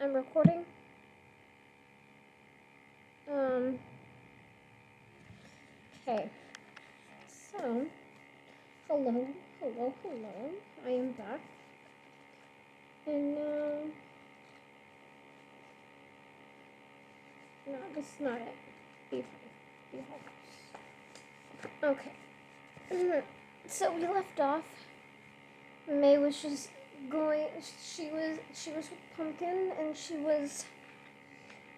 I'm recording. Um, okay. So, hello. I am back. And, no, this is not it. Beehive. Okay. So we left off. May was just going, she was with Pumpkin, and she was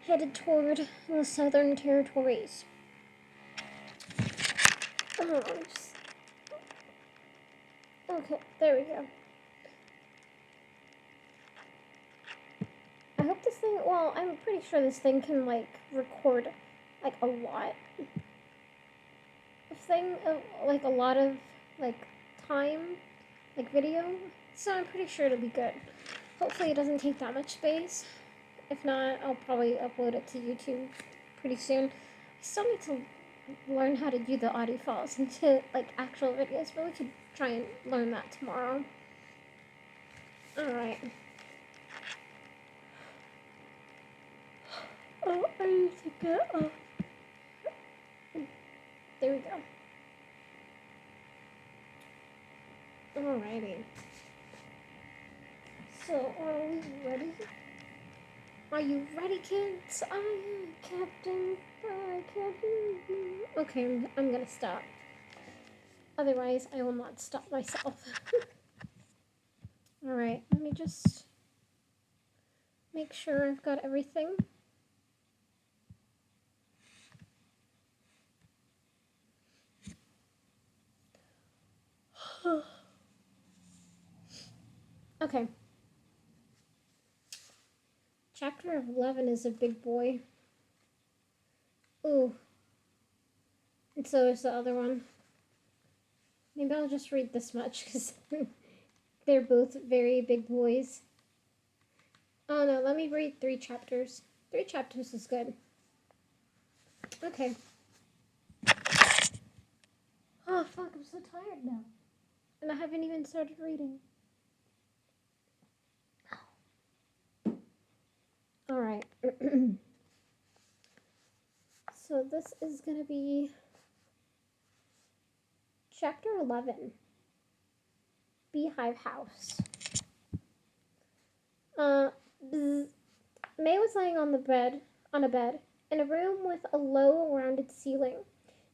headed toward the Southern Territories. Oh, okay, there we go. I hope this thing, well, I'm pretty sure this thing can, like, record, like, a lot like, a lot of, like, time, like, video. So I'm pretty sure it'll be good. Hopefully it doesn't take that much space. If not, I'll probably upload it to YouTube pretty soon. I still need to learn how to do the audio files into, like, actual videos, but we could try and learn that tomorrow. Alright. Oh, I need to get up. There we go. Alrighty. So, are we ready? Are you ready, kids? I am Captain. I can't hear you. Okay, I'm gonna stop. Otherwise, I will not stop myself. Alright, let me just make sure I've got everything. Okay. Chapter 11 is a big boy. Ooh. And so is the other one. Maybe I'll just read this much, because they're both very big boys. Oh no, let me read 3 chapters. 3 chapters is good. Okay. Oh fuck, I'm so tired now. And I haven't even started reading. Alright. So this is gonna be Chapter 11. Beehive House. May was lying on a bed, in a room with a low, rounded ceiling.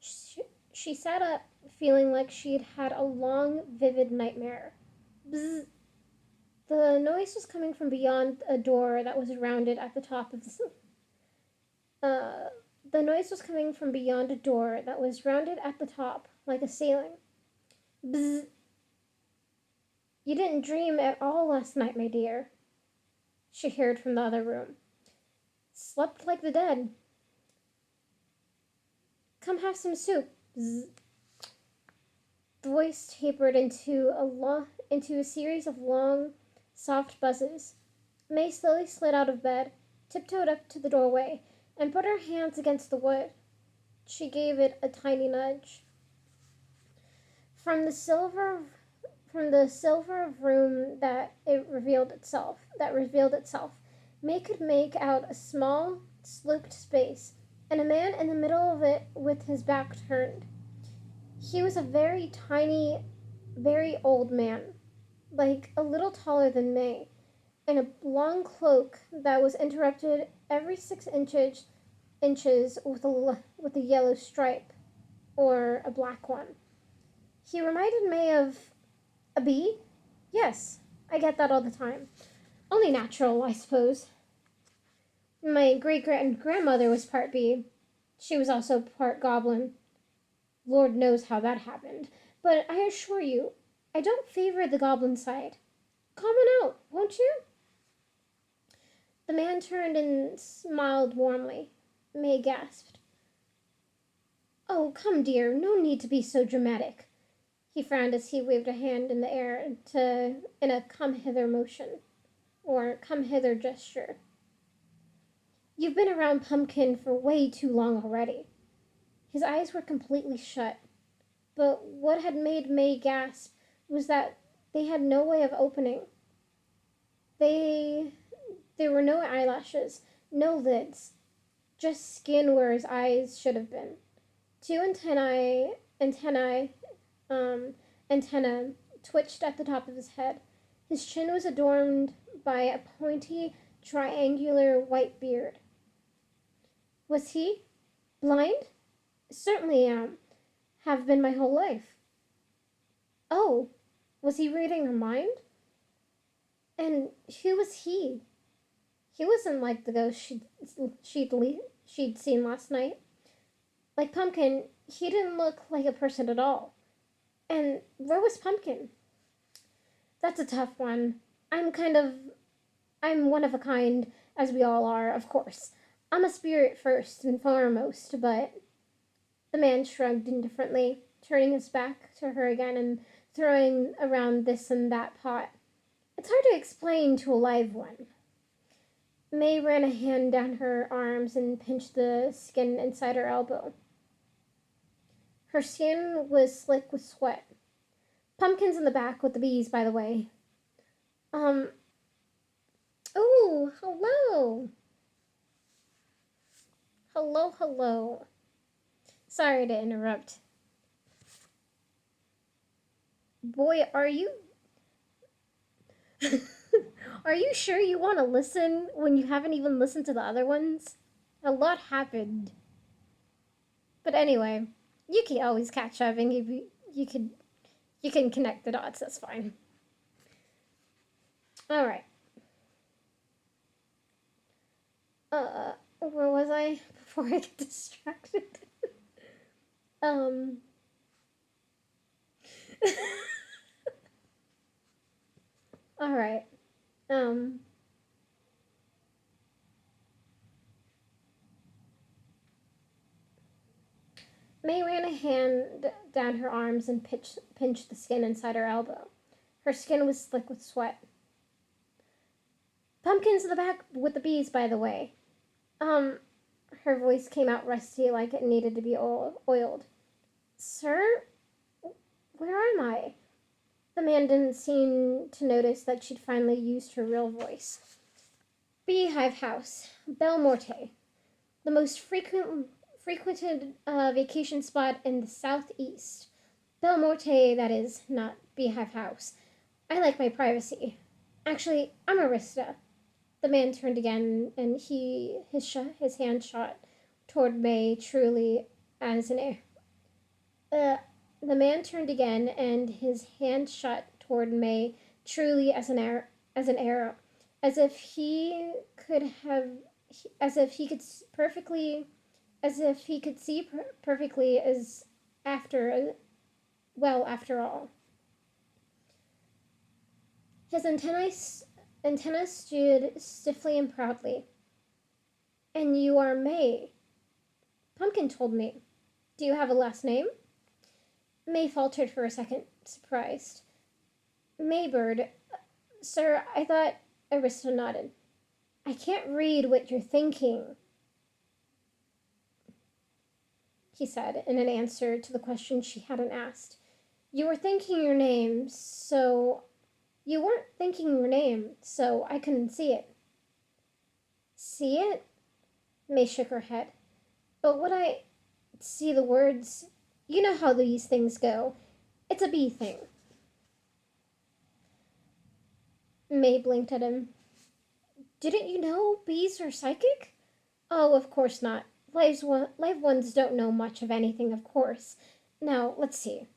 She sat up, feeling like she'd had a long, vivid nightmare. Bzz. The noise was coming from beyond a door that was rounded at the top of the noise was coming from beyond a door that was rounded at the top, like a ceiling. Bzz. You didn't dream at all last night, my dear, she heard from the other room. Slept like the dead. Come have some soup. Bzz. The voice tapered into a series of long, soft buzzes. May slowly slid out of bed, tiptoed up to the doorway, and put her hands against the wood. She gave it a tiny nudge. From the silver room that revealed itself, May could make out a small, sloped space, and a man in the middle of it with his back turned. He was a very tiny, very old man, like a little taller than May, in a long cloak that was interrupted every 6 inches with a yellow stripe, or a black one. He reminded May of a bee? Yes, I get that all the time. Only natural, I suppose. My great-grandmother was part bee. She was also part goblin. Lord knows how that happened. But I assure you, I don't favor the goblin side. Come on out, won't you? The man turned and smiled warmly. May gasped. Oh, come, dear, no need to be so dramatic. He frowned as he waved a hand in the air in a come-hither motion, or come-hither gesture. You've been around Pumpkin for way too long already. His eyes were completely shut, but what had made May gasp was that they had no way of opening. They There were no eyelashes, no lids, just skin where his eyes should have been. Two um, antennae twitched at the top of his head. His chin was adorned by a pointy, triangular white beard. Was he blind? Certainly have been my whole life. Oh, was he reading her mind? And who was he? He wasn't like the ghost she'd seen last night. Like Pumpkin, he didn't look like a person at all. And where was Pumpkin? That's a tough one. I'm one of a kind, as we all are, of course. I'm a spirit first and foremost, but the man shrugged indifferently, turning his back to her again and throwing around this and that pot. It's hard to explain to a live one. May ran a hand down her arms and pinched the skin inside her elbow. Her skin was slick with sweat. Pumpkin's in the back with the bees, by the way. Oh, hello. Hello. Sorry to interrupt. Boy, are you... Are you sure you want to listen when you haven't even listened to the other ones? A lot happened. But anyway, you can always catch up and you can connect the dots, that's fine. Alright. Where was I before I get distracted? Alright. May ran a hand down her arms and pinched the skin inside her elbow. Her skin was slick with sweat. Pumpkin's in the back with the bees, by the way. Her voice came out rusty like it needed to be oiled. Sir? Where am I? The man didn't seem to notice that she'd finally used her real voice. Beehive House, Belmorte, the most frequented vacation spot in the southeast. Belmorte, that is, not Beehive House. I like my privacy. Actually, I'm Arista. The man turned again, and his hand shot toward May, truly as an air. The man turned again, and his hand shot toward May, truly as an arrow, as if he could see perfectly as after all. His antennae stood stiffly and proudly. And you are May. Pumpkin told me. Do you have a last name? May faltered for a second, surprised. Maybird. Sir, I thought... Arista nodded. I can't read what you're thinking, he said, in an answer to the question she hadn't asked. You were thinking your name, so... You weren't thinking your name, so I couldn't see it. See it? May shook her head. But would I see the words? You know how these things go. It's a bee thing. May blinked at him. Didn't you know bees are psychic? Oh, of course not. Live ones don't know much of anything, of course. Now, let's see.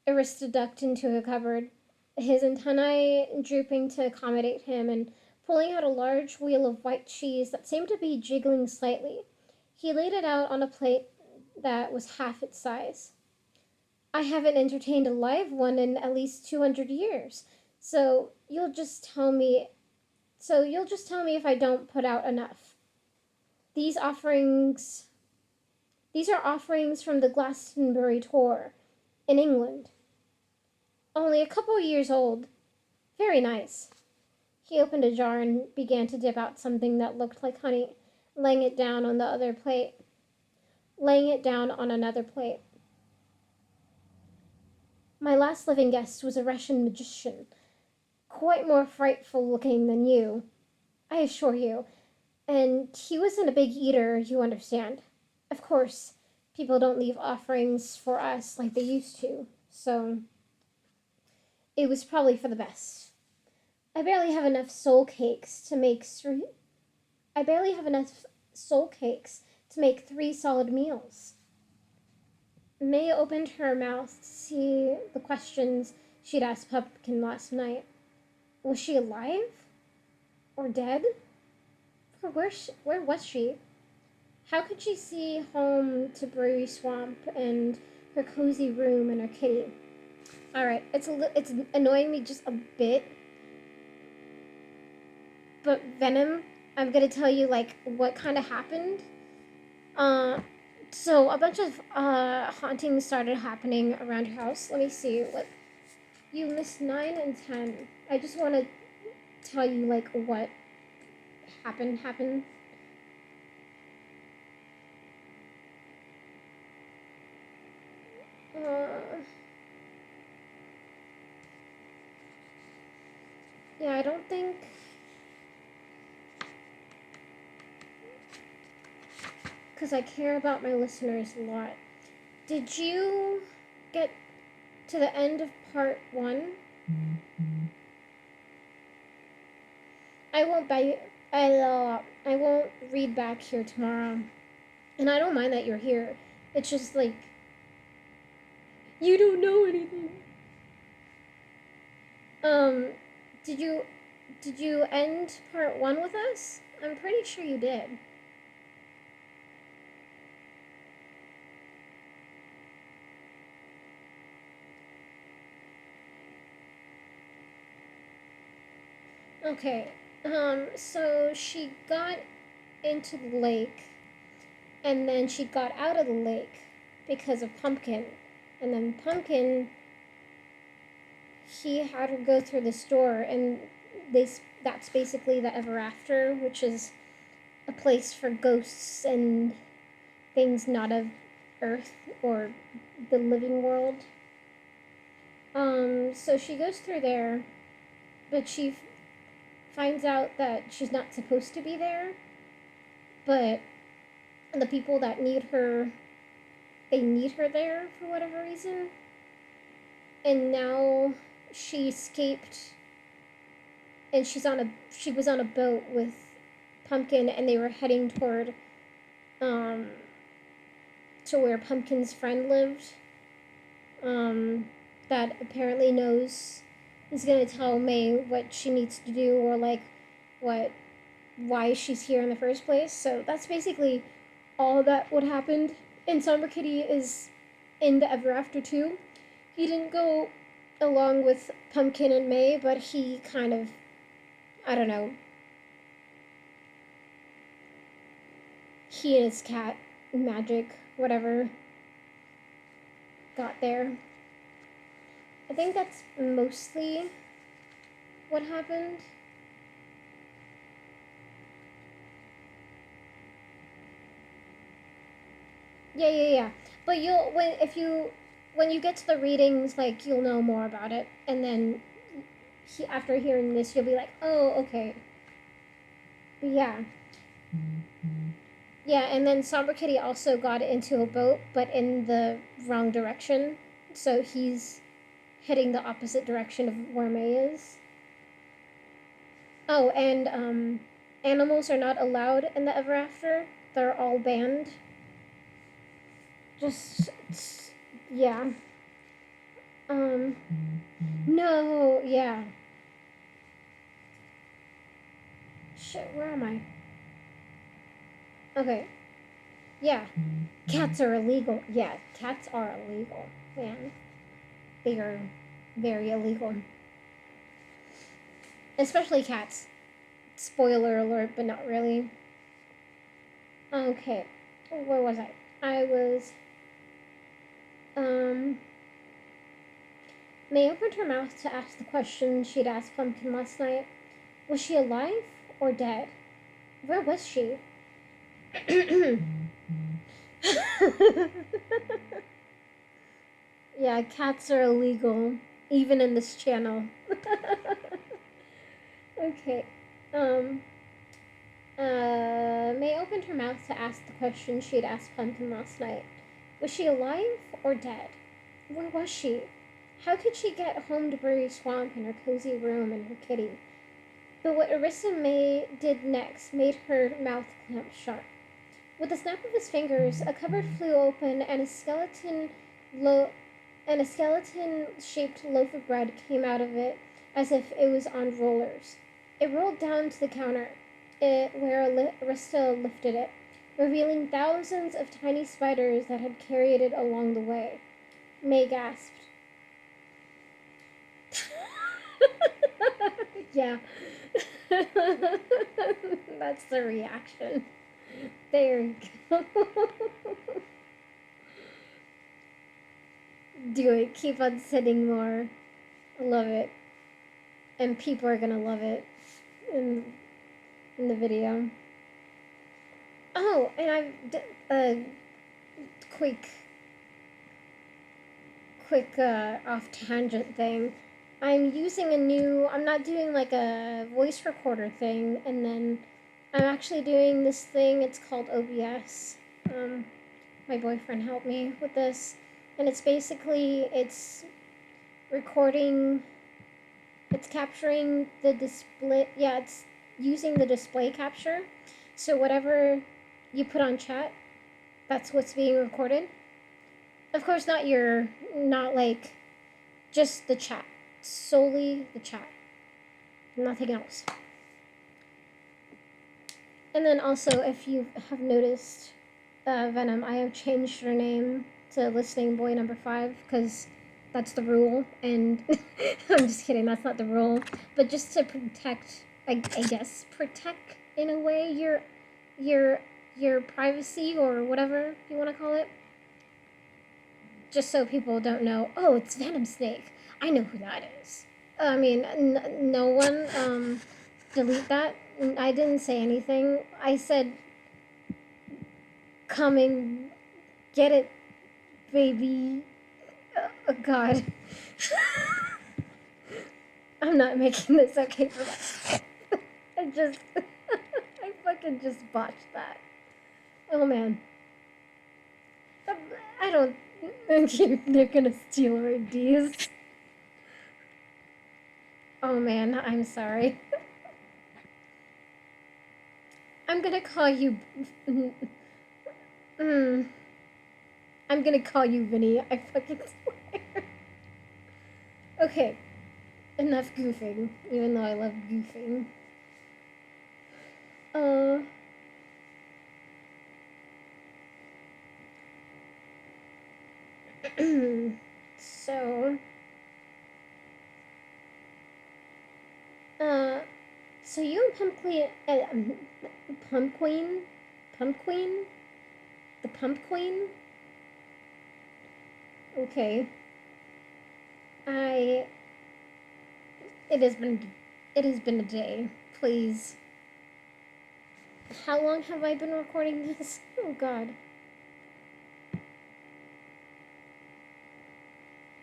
Arista ducked into a cupboard, his antennae drooping to accommodate him, and pulling out a large wheel of white cheese that seemed to be jiggling slightly. He laid it out on a plate that was half its size. I haven't entertained a live one in at least 200 years, so you'll just tell me if I don't put out enough. These are offerings from the Glastonbury tour in England. Only a couple years old. Very nice. He opened a jar and began to dip out something that looked like honey, laying it down on another plate. My last living guest was a Russian magician, quite more frightful looking than you. I assure you. And he wasn't a big eater, you understand. Of course, people don't leave offerings for us like they used to, so it was probably for the best. I barely have enough soul cakes to make three. I barely have enough soul cakes to make 3 solid meals. May opened her mouth to see the questions she'd asked Pumpkin last night. Was she alive? Or dead? Or where was she? How could she see home to Brewery Swamp and her cozy room and her kitty? Alright, it's annoying me just a bit. But Venom, I'm gonna tell you like what kind of happened. So a bunch of hauntings started happening around her house. Let me see what you missed 9 and 10. I just want to tell you like what happened. Yeah, I don't think. Because I care about my listeners a lot. Did you get to the end of part 1? I won't buy. I won't read back here tomorrow, and I don't mind that you're here. It's just like you don't know anything. Um, did you end part 1 with us? I'm pretty sure you did. Okay. So she got into the lake, and then she got out of the lake because of Pumpkin, and then Pumpkin, he had her go through this door, and that's basically the Ever After, which is a place for ghosts and things not of Earth or the living world. So she goes through there, but she finds out that she's not supposed to be there, but the people that need her, they need her there for whatever reason. And now she escaped, and she was on a boat with Pumpkin, and they were heading toward to where Pumpkin's friend lived, that apparently knows, is gonna tell May what she needs to do, or like why she's here in the first place. So that's basically all that would happen. And Somber Kitty is in the Ever After too. He didn't go along with Pumpkin and May, but he kind of, I don't know, he and his cat, magic, whatever, got there. I think that's mostly what happened. Yeah. But when you get to the readings, like you'll know more about it, and then after hearing this, you'll be like, oh, okay. But yeah. Yeah, and then Somber Kitty also got into a boat, but in the wrong direction. So he's heading the opposite direction of where May is. Oh, and animals are not allowed in the Ever After. They're all banned. Just yeah. No, yeah. Shit, where am I? Okay. Yeah. Cats are illegal. Yeah, cats are illegal. Man. They are very illegal. Especially cats. Spoiler alert, but not really. Okay. Where was I? I was. May opened her mouth to ask the question she'd asked Pumpkin last night. Was she alive or dead? Where was she? Yeah, cats are illegal, even in this channel. Okay. May opened her mouth to ask the question she had asked Pumpkin last night. Was she alive or dead? Where was she? How could she get home to Brewery Swamp in her cozy room and her kitty? But what did next made her mouth clamp shut. With a snap of his fingers, a cupboard flew open and a skeleton-shaped loaf of bread came out of it as if it was on rollers. It rolled down to the counter, where Arista lifted it, revealing thousands of tiny spiders that had carried it along the way. May gasped. Yeah. That's the reaction. There you go. Do it. Keep on sending more. I love it. And people are gonna love it in the video. Oh, and I've quick off tangent thing. I'm using I'm not doing like a voice recorder thing, and then I'm actually doing this thing. It's called OBS. My boyfriend helped me with this, and it's recording. It's capturing the display. Yeah, it's using the display capture. So whatever you put on chat, that's what's being recorded. Of course, not like just the chat. Solely the chat. Nothing else. And then also, if you have noticed, Venom, I have changed her name to Listening Boy number 5 because that's the rule. And I'm just kidding, that's not the rule. But just to protect, I guess, protect in a way your privacy or whatever you want to call it. Just so people don't know, oh, it's Venom Snake. I know who that is. I mean, no one, delete that. I didn't say anything. I said, come and get it, baby. Oh, God. I'm not making this okay for myself. I fucking just botched that. Oh, man. I don't think they're gonna steal our D's. Oh man, I'm sorry. I'm gonna call you. I'm gonna call you Vinny. I fucking swear. Okay, enough goofing. Even though I love goofing. So. So you and Pumpqueen? The Pump Queen? Okay. It has been a day. Please. How long have I been recording this? Oh, God.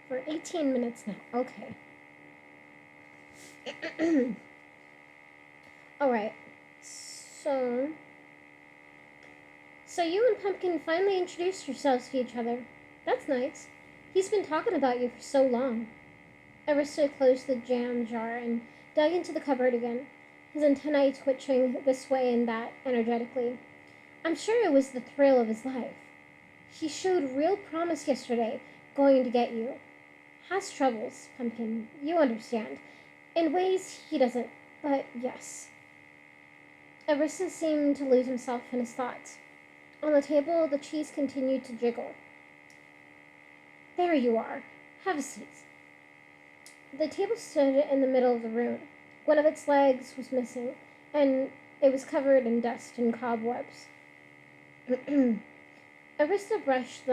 For 18 minutes now. Okay. Alright. So you and Pumpkin finally introduced yourselves to each other. That's nice. He's been talking about you for so long. Arista closed the jam jar and dug into the cupboard again, his antennae twitching this way and that energetically. I'm sure it was the thrill of his life. He showed real promise yesterday, going to get you. Has troubles, Pumpkin, you understand. In ways he doesn't, but yes. Arista seemed to lose himself in his thoughts. On the table, the cheese continued to jiggle. There you are. Have a seat. The table stood in the middle of the room. One of its legs was missing, and it was covered in dust and cobwebs. Arista brushed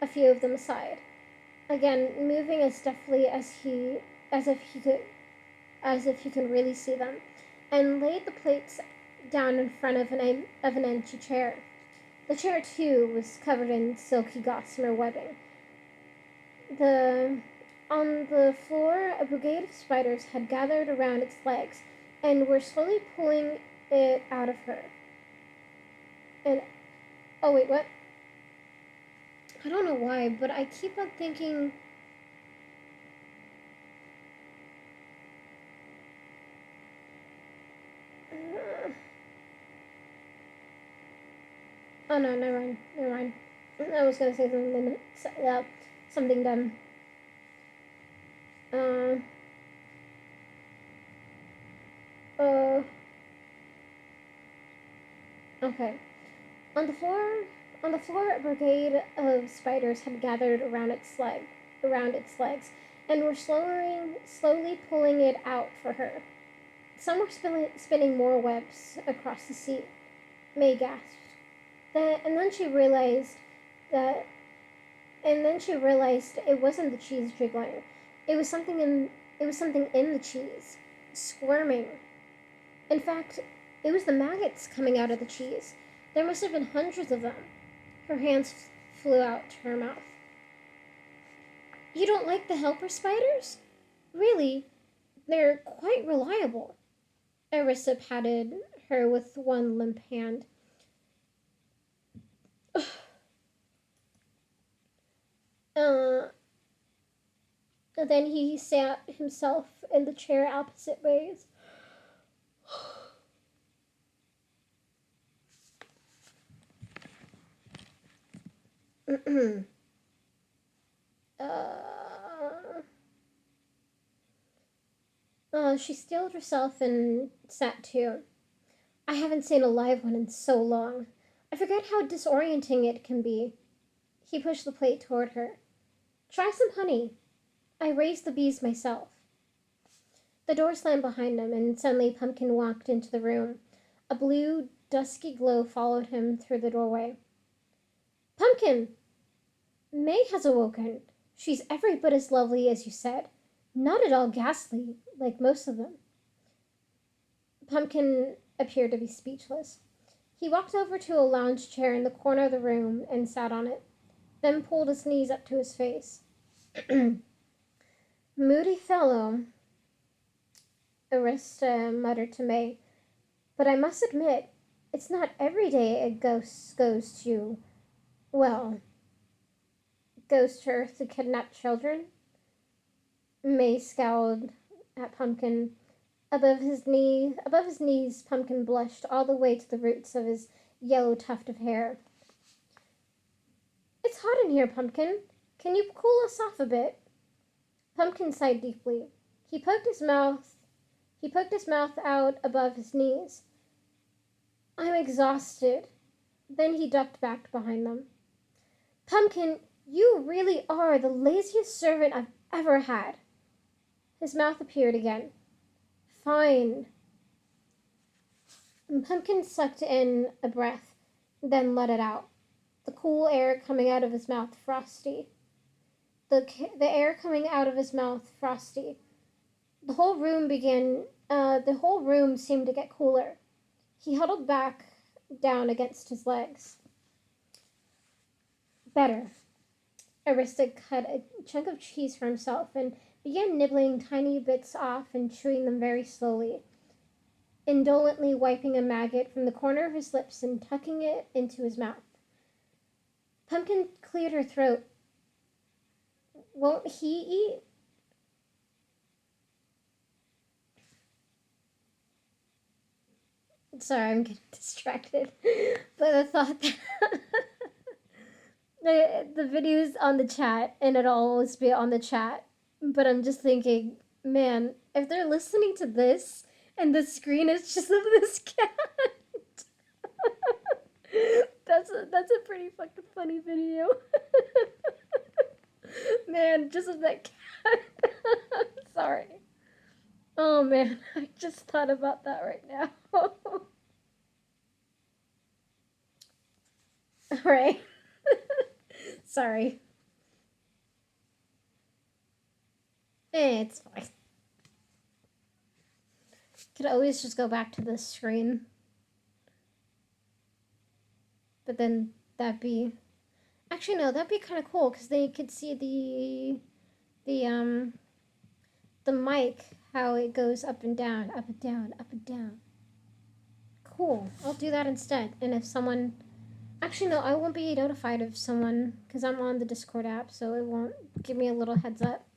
a few of them aside, again moving as deftly as if he could really see them, and laid the plates down in front of an empty chair. The chair, too, was covered in silky gossamer webbing. On the floor, a brigade of spiders had gathered around its legs and were slowly pulling it out of her. And oh wait, what? I don't know why, but I keep on thinking. Oh no, never mind, never mind. I was gonna say something dumb. Uh, uh, okay. On the floor, a brigade of spiders had gathered around its legs, and were slowly pulling it out for her. Some were spinning more webs across the seat. May gasped. And then she realized that, and then she realized it wasn't the cheese jiggling. It was something in, it was something in the cheese, squirming. In fact, it was the maggots coming out of the cheese. There must have been hundreds of them. Her hands flew out to her mouth. You don't like the helper spiders? Really? They're quite reliable. Arissa patted her with one limp hand. uh, then he sat himself in the chair opposite May's. She steeled herself and sat too. I haven't seen a live one in so long. I forget how disorienting it can be. He pushed the plate toward her. Try some honey. I raised the bees myself. The door slammed behind him, and suddenly Pumpkin walked into the room. A blue, dusky glow followed him through the doorway. Pumpkin! May has awoken. She's every bit as lovely as you said. Not at all ghastly, like most of them. Pumpkin appeared to be speechless. He walked over to a lounge chair in the corner of the room and sat on it, then pulled his knees up to his face. Moody fellow, Arista muttered to May, but I must admit, it's not every day a ghost goes to, well, goes to Earth to kidnap children. May scowled at Pumpkin. Above his knees, Pumpkin blushed all the way to the roots of his yellow tuft of hair. It's hot in here, Pumpkin. Can you cool us off a bit? Pumpkin sighed deeply. He poked his mouth out above his knees. I'm exhausted. Then he ducked back behind them. Pumpkin, you really are the laziest servant I've ever had. His mouth appeared again. Fine. And Pumpkin sucked in a breath, then let it out. The cool air coming out of his mouth frosty. The air coming out of his mouth frosty. The whole room seemed to get cooler. He huddled back down against his legs. Better. Arista cut a chunk of cheese for himself and began nibbling tiny bits off and chewing them very slowly, indolently wiping a maggot from the corner of his lips and tucking it into his mouth. Pumpkin cleared her throat. Won't he eat? Sorry, I'm getting distracted by the thought that the video's on the chat and it'll always be on the chat. But I'm just thinking, man, if they're listening to this and the screen is just of this cat, that's a pretty fucking funny video. Man, just of that cat. Sorry. Oh man, I just thought about that right now. Alright. Sorry. It's fine. Could always just go back to this screen. But then that'd be... Actually, no, that'd be kind of cool, because then you could see the mic, how it goes up and down, up and down, up and down. Cool. I'll do that instead. And if someone. Actually, no, I won't be notified if someone. Because I'm on the Discord app, so it won't give me a little heads up.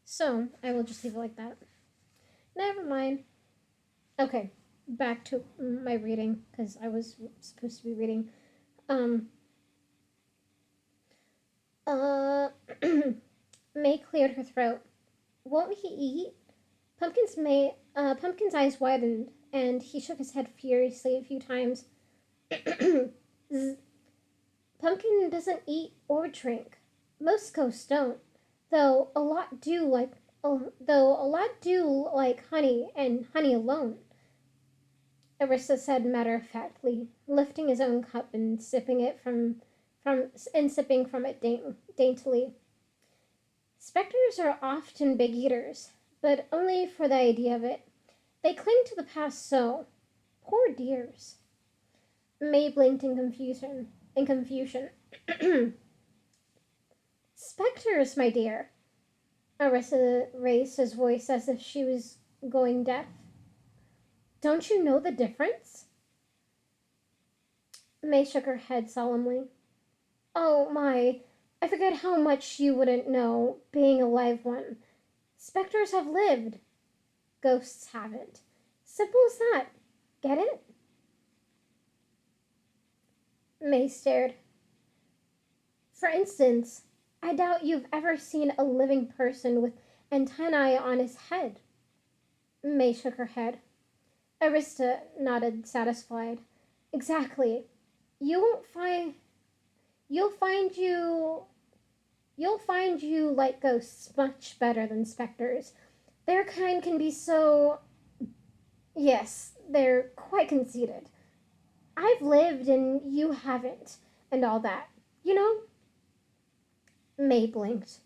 So I will just leave it like that. Never mind. Okay, back to my reading, because I was supposed to be reading. May cleared her throat. Won't he eat? Pumpkin's eyes widened, and he shook his head furiously a few times. Pumpkin doesn't eat or drink. Most ghosts don't, though a lot do like honey and honey alone. Arista said matter-of-factly, lifting his own cup and sipping from it daintily. Specters are often big eaters, but only for the idea of it. They cling to the past so. Poor dears. May blinked in confusion. Specters, my dear. Arissa raised his voice as if she was going deaf. Don't you know the difference? May shook her head solemnly. Oh my, I forget how much you wouldn't know, being a live one. Specters have lived. Ghosts haven't. Simple as that. Get it? May stared. For instance, I doubt you've ever seen a living person with antennae on his head. May shook her head. Arista nodded, satisfied. Exactly. You'll find you like ghosts much better than specters. Their kind can be so... Yes, they're quite conceited. I've lived and you haven't, and all that. You know? May blinked.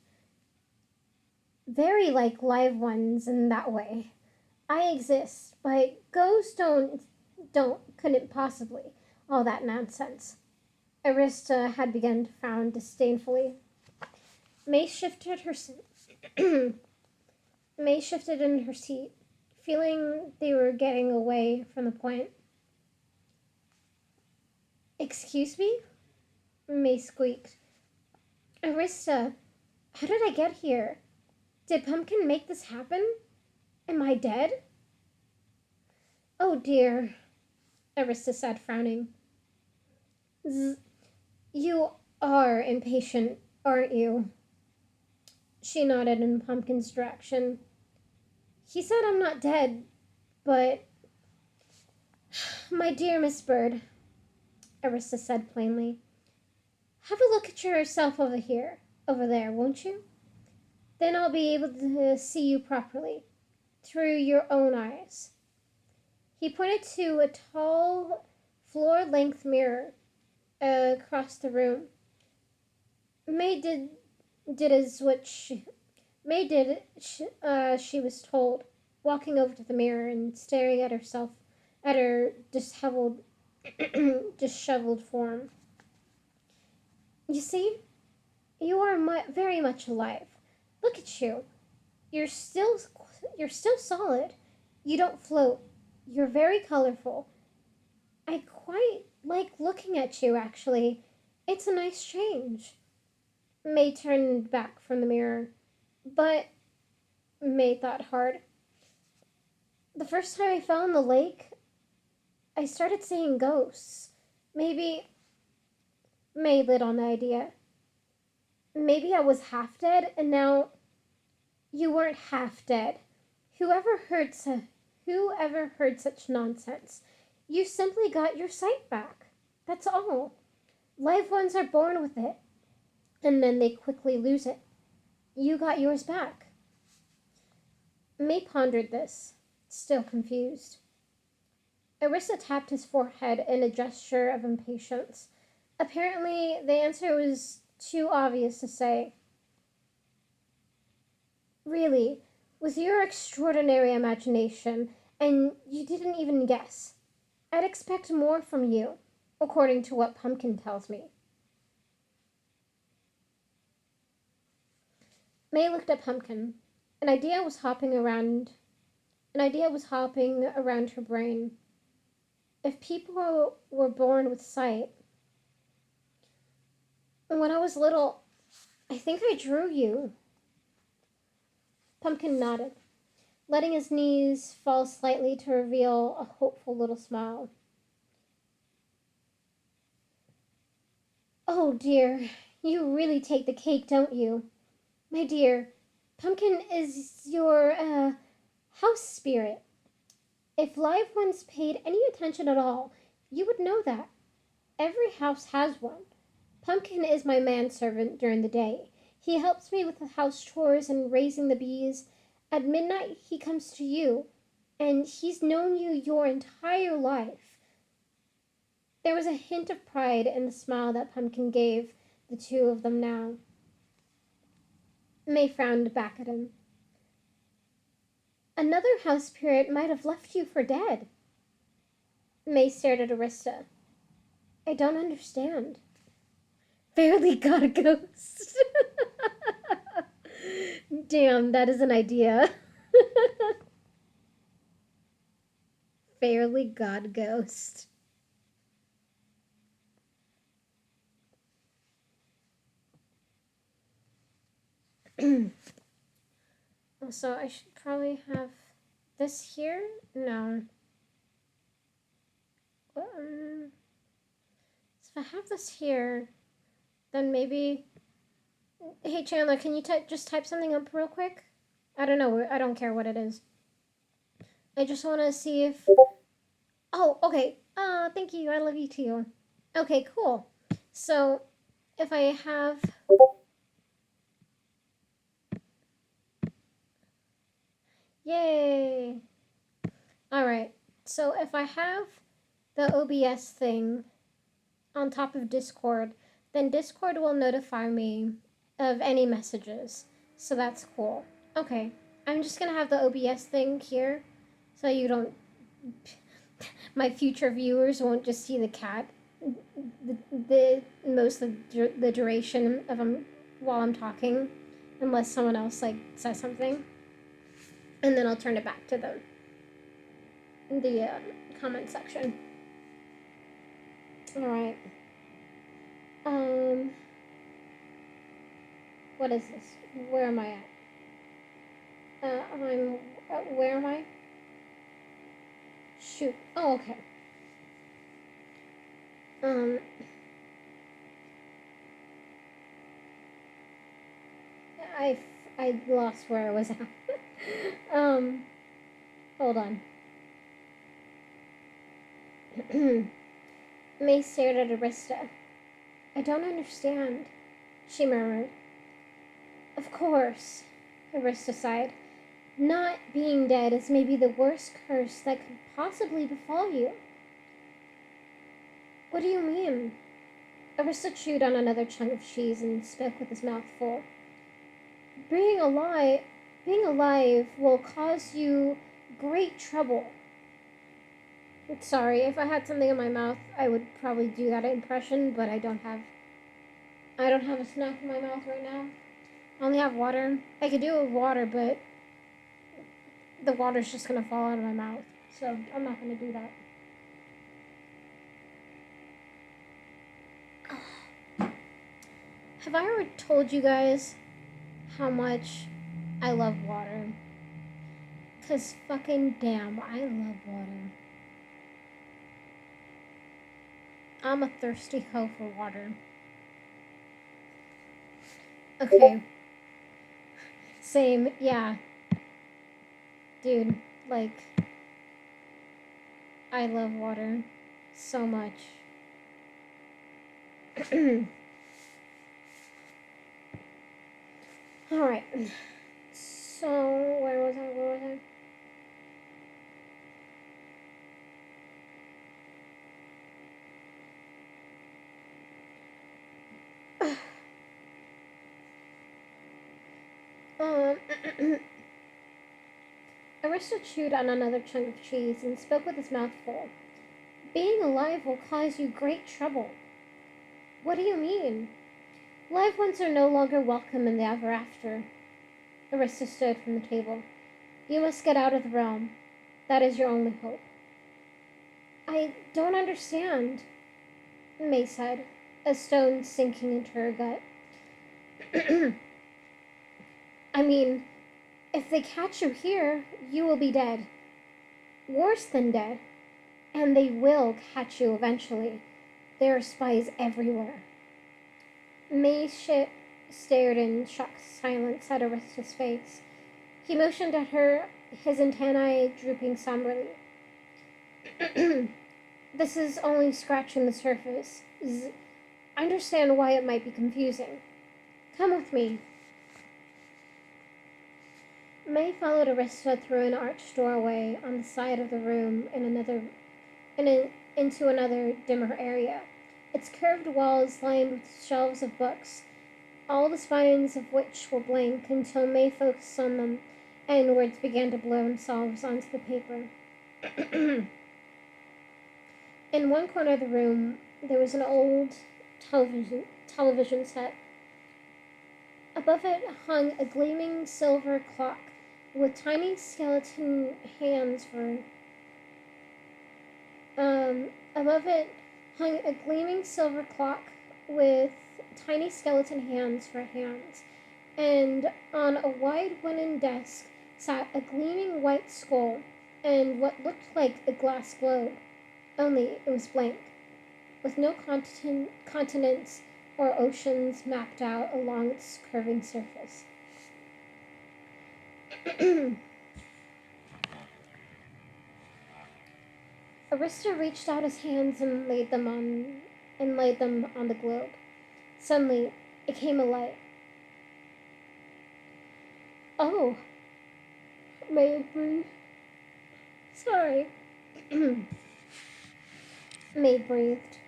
Very like live ones in that way. I exist, but ghosts couldn't possibly. All that nonsense. Arista had begun to frown disdainfully. May shifted in her seat, feeling they were getting away from the point. Excuse me? May squeaked. Arista, how did I get here? Did Pumpkin make this happen? Am I dead? Oh dear, Arista said, frowning. You are impatient, aren't you? She nodded in Pumpkin's direction. He said I'm not dead, but... My dear Miss Bird, Arista said plainly, have a look at yourself over there, won't you? Then I'll be able to see you properly, through your own eyes. He pointed to a tall, floor-length mirror across the room. May did she was told, walking over to the mirror and staring at herself, at her disheveled form. You see, you are very much alive. Look at you. You're still solid. You don't float. You're very colorful. I quite like looking at you, actually. It's a nice change. May turned back from the mirror, but May thought hard. The first time I fell in the lake, I started seeing ghosts. Maybe... May lit on the idea. Maybe I was half dead, and now... You weren't half dead. Whoever heard such nonsense? You simply got your sight back. That's all. Live ones are born with it, and then they quickly lose it. You got yours back. May pondered this, still confused. Arista tapped his forehead in a gesture of impatience. Apparently, the answer was too obvious to say. Really, with your extraordinary imagination, and you didn't even guess. I'd expect more from you, according to what Pumpkin tells me. May looked at Pumpkin. An idea was hopping around An idea was hopping around her brain. If people were born with sight, when I was little, I think I drew you. Pumpkin nodded, letting his knees fall slightly to reveal a hopeful little smile. Oh dear, you really take the cake, don't you? My dear, Pumpkin is your, house spirit. If live ones paid any attention at all, you would know that. Every house has one. Pumpkin is my manservant during the day. He helps me with the house chores and raising the bees. At midnight, he comes to you, and he's known you your entire life. There was a hint of pride in the smile that Pumpkin gave the two of them now. May frowned back at him. Another house spirit might have left you for dead. May stared at Arista. I don't understand. Barely got a ghost. Damn, that is an idea. Fairly got a ghost. Also, I should probably have this here? No. So if I have this here, then maybe... Hey, Chandler, can you just type something up real quick? I don't know. I don't care what it is. I just want to see if... Oh, okay. Thank you. I love you too. Okay, cool. So, if I have... Yay! Alright, so if I have the OBS thing on top of Discord, then Discord will notify me of any messages. So that's cool. Okay, I'm just gonna have the OBS thing here so you don't... My future viewers won't just see the cat the most of the duration of them while I'm talking, unless someone else like says something. And then I'll turn it back to them in the comment section. Alright. What is this? Where am I at? Where am I? Shoot. Oh, okay. I lost where I was at. Hold on. May stared at Arista. I don't understand, she murmured. Of course, Arista sighed. Not being dead is maybe the worst curse that could possibly befall you. What do you mean? Arista chewed on another chunk of cheese and spoke with his mouth full. Being alive will cause you great trouble. Sorry, if I had something in my mouth, I would probably do that impression, but I don't have a snack in my mouth right now. I only have water. I could do it with water, but the water's just gonna fall out of my mouth, so I'm not gonna do that. Have I ever told you guys how much I love water? 'Cause fucking damn, I love water. I'm a thirsty hoe for water. Okay. Same, yeah. Dude, like, I love water so much. Alright. So, where was I? Arista chewed on another chunk of cheese and spoke with his mouth full. Being alive will cause you great trouble. What do you mean? Live ones are no longer welcome in the ever after. Arista stood from the table. You must get out of the realm. That is your only hope. I don't understand, May said, a stone sinking into her gut. I mean, if they catch you here, you will be dead. Worse than dead. And they will catch you eventually. There are spies everywhere. May stared in shocked silence at Arista's face. He motioned at her, his antennae drooping somberly. This is only scratching the surface. I understand why it might be confusing. Come with me. May followed Arista through an arched doorway on the side of the room into another dimmer area. Its curved walls lined with shelves of books, all the spines of which were blank until May focused on them and words began to blur themselves onto the paper. In one corner of the room, there was an old television set. Above it hung a gleaming silver clock with tiny skeleton hands for. Above it hung a gleaming silver clock with tiny skeleton hands for hands, and on a wide wooden desk sat a gleaming white skull and what looked like a glass globe, only it was blank, with no continents or oceans mapped out along its curving surface. Arista reached out his hands and laid them on the globe. Suddenly, it came alight. Oh, May breathed. Sorry. May breathed.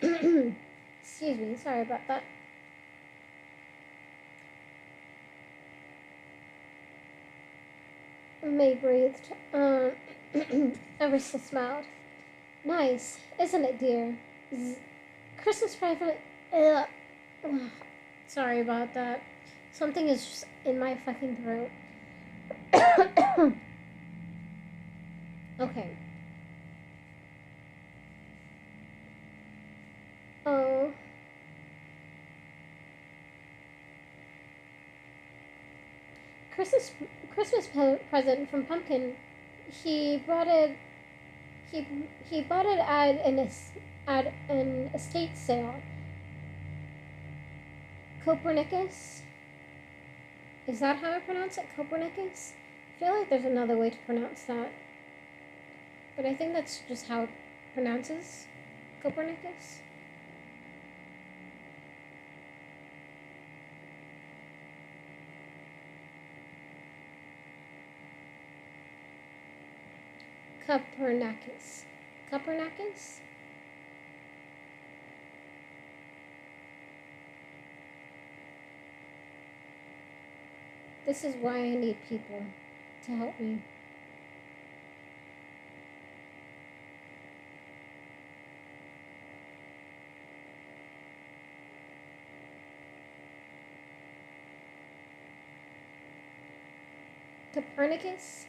Excuse me, sorry about that. May breathed. Arista smiled. Nice, isn't it, dear? Christmas present. Sorry about that. Something is just in my fucking throat. Okay. Oh. Christmas present from Pumpkin. He brought it. He bought it at an estate sale. Copernicus. Is that how I pronounce it? Copernicus? I feel like there's another way to pronounce that, but I think that's just how it pronounces Copernicus. Copernicus. Copernicus? This is why I need people to help me. Copernicus?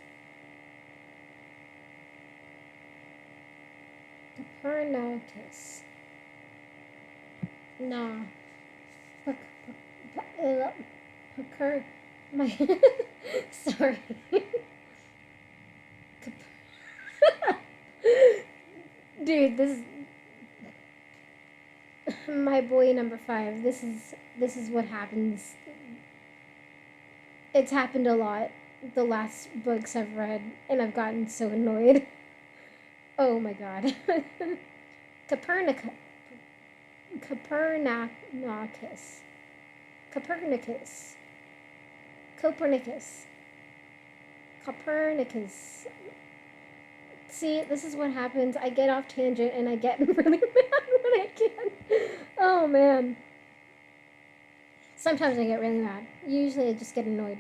Copernicus. Nah. My sorry. Dude, this is my boy number 5. This is what happens. It's happened a lot the last books I've read, and I've gotten so annoyed. Oh my god. Copernicus. Copernicus. Copernicus. Copernicus. Copernicus. See, this is what happens. I get off tangent and I get really mad when I can. Oh man. Sometimes I get really mad. Usually I just get annoyed.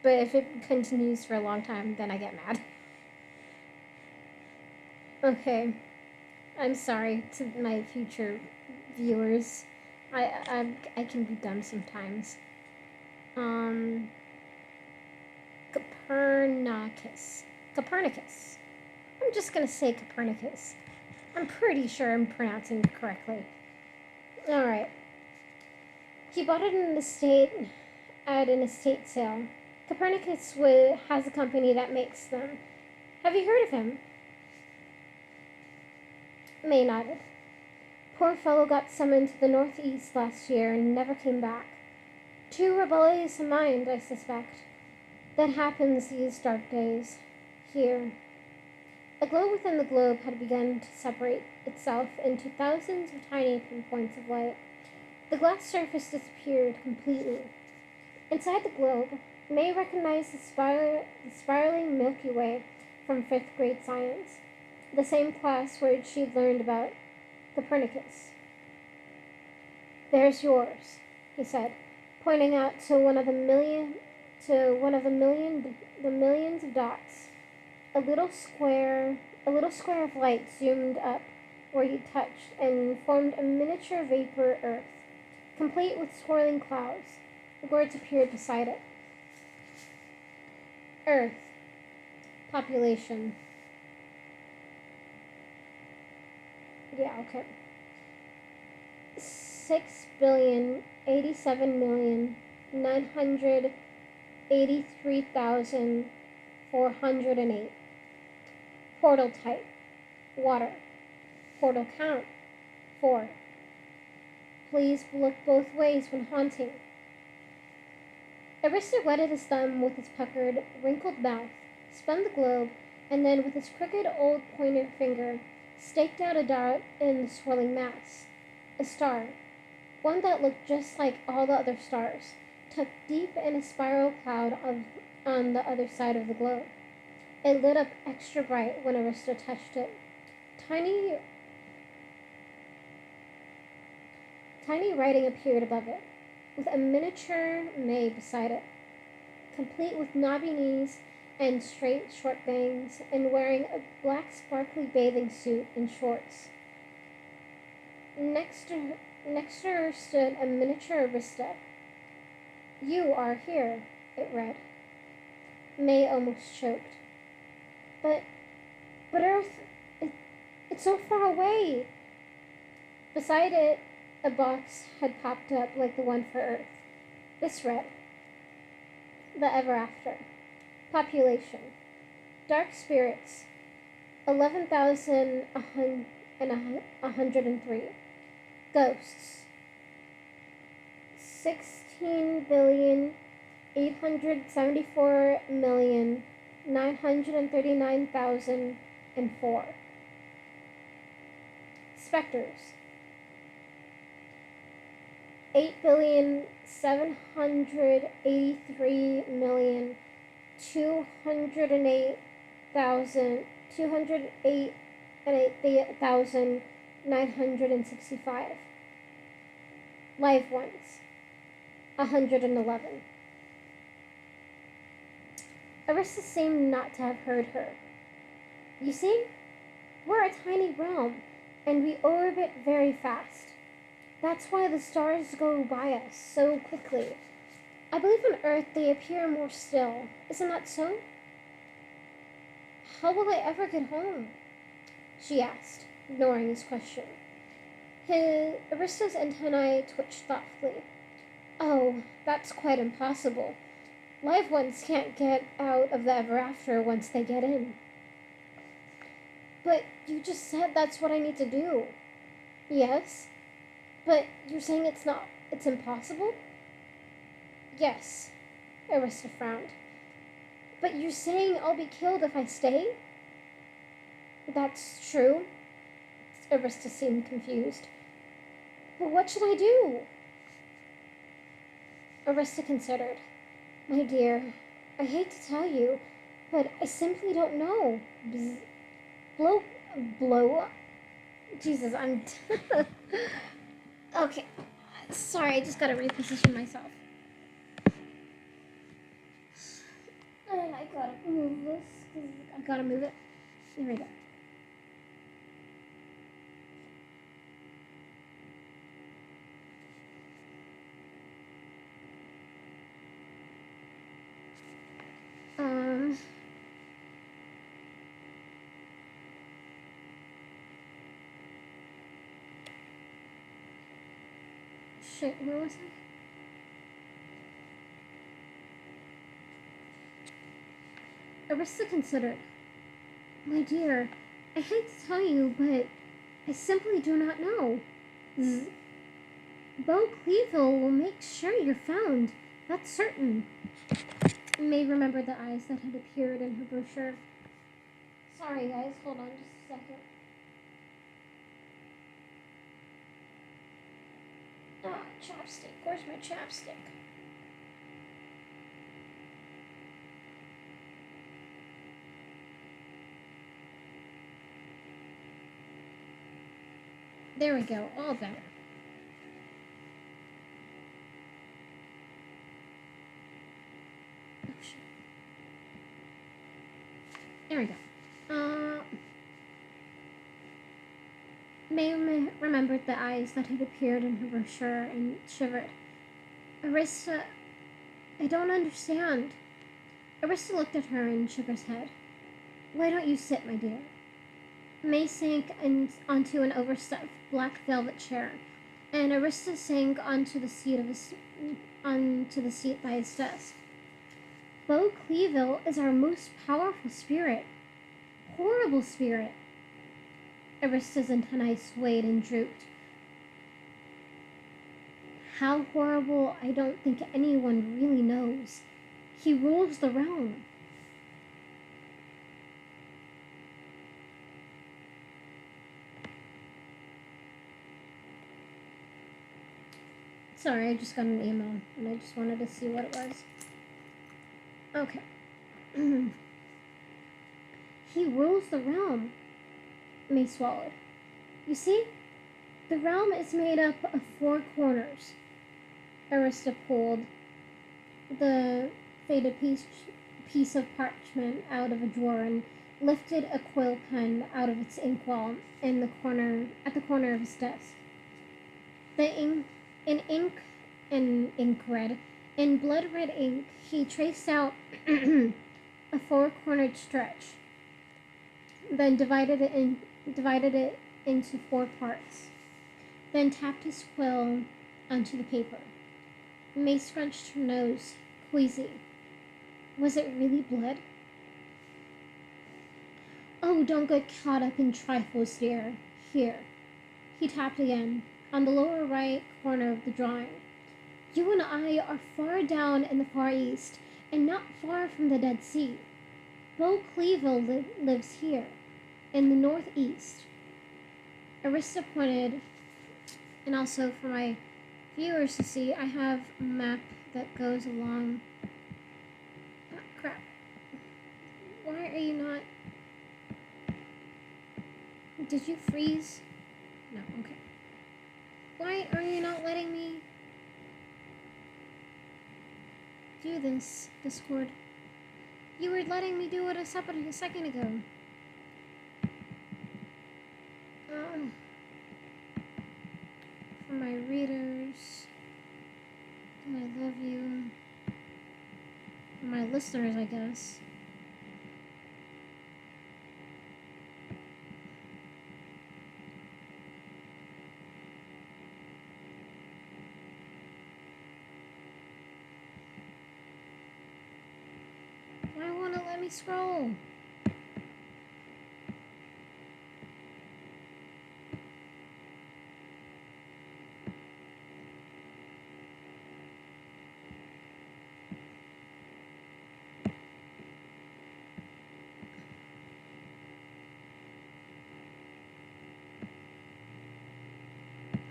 But if it continues for a long time, then I get mad. Okay. I'm sorry to my future viewers. I can be dumb sometimes. Copernicus. Copernicus. I'm just gonna say Copernicus. I'm pretty sure I'm pronouncing it correctly. Alright. He bought it at an estate sale. Copernicus has a company that makes them. Have you heard of him? May nodded. Poor fellow got summoned to the Northeast last year and never came back. Too rebellious a mind, I suspect. That happens these dark days. Here. A glow within the globe had begun to separate itself into thousands of tiny pinpoints of light. The glass surface disappeared completely. Inside the globe, May recognized the spiraling Milky Way from fifth grade science, the same class where she'd learned about Copernicus. There's yours, he said, pointing out to one of the millions of dots. A little square of light zoomed up where he touched and formed a miniature vapor Earth, complete with swirling clouds. The words appeared beside it. Earth. Population. Yeah, okay. 6,087,983,408. Portal type. Water. Portal count. 4. Please look both ways when haunting. Arista wetted his thumb with his puckered, wrinkled mouth, spun the globe, and then with his crooked old pointer finger, staked out a dot in the swirling mass. A star. One that looked just like all the other stars, tucked deep in a spiral cloud on the other side of the globe. It lit up extra bright when Arista touched it. Tiny writing appeared above it, with a miniature May beside it, complete with knobby knees and straight, short bangs, and wearing a black, sparkly bathing suit and shorts. Next to her stood a miniature Arista. You are here, it read. May almost choked. But Earth, it's so far away. Beside it, a box had popped up like the one for Earth. This read, The Ever After. Population. Dark spirits. 11,103. Ghosts. 16,874,939,004. Specters. 8,783,208,965. Live ones. 111. Arista seemed not to have heard her. You see, we're a tiny realm, and we orbit very fast. That's why the stars go by us so quickly. I believe on Earth they appear more still. Isn't that so? How will I ever get home? She asked, ignoring his question. Arista's antennae twitched thoughtfully. Oh, that's quite impossible. Live ones can't get out of the ever after once they get in. But you just said that's what I need to do. Yes, but you're saying it's impossible? Yes, Arista frowned. But you're saying I'll be killed if I stay? That's true. Arista seemed confused. But what should I do? Arista considered. My dear, I hate to tell you, but I simply don't know. Blow. Jesus, I'm... Okay. Sorry, I just gotta reposition myself. And I gotta move this, because I gotta move it. There we go. shit, where was I? Arista considered. My dear, I hate to tell you, but I simply do not know. Beau Cleaville will make sure you're found. That's certain. May remembered the eyes that had appeared in her brochure. Sorry, guys. Hold on just a second. Ah, chapstick. Where's my chapstick? There we go. All better. Oh, shit. There we go. May remembered the eyes that had appeared in her brochure and shivered. Arista, I don't understand. Arista looked at her and shook her head. Why don't you sit, my dear? May sank onto an overstuffed black velvet chair, and Arista sank onto the seat by his desk. Beau Cleaville is our most powerful spirit. Horrible spirit. Arista's antennae swayed and drooped. How horrible, I don't think anyone really knows. He rules the realm. Sorry, I just got an email, and I just wanted to see what it was. Okay. He rules the realm. May swallowed. You see, the realm is made up of 4 corners. Arista pulled the faded piece of parchment out of a drawer and lifted a quill pen out of its inkwell at the corner of his desk. In blood red ink, he traced out a 4-cornered stretch, then divided it into 4 parts, then tapped his quill onto the paper. May scrunched her nose, queasy. Was it really blood? Oh, don't get caught up in trifles, dear. Here. He tapped again, on the lower right corner of the drawing. You and I are far down in the Far East, and not far from the Dead Sea. Beau Cleaville lives here, in the northeast. Arista pointed, and also for my viewers to see, I have a map that goes along. Oh, crap. Why are you not... Did you freeze? No, okay. Why are you not letting me do this, Discord? You were letting me do it a second ago. For my readers, and I love you. For my listeners, I guess. Why won't it let me scroll?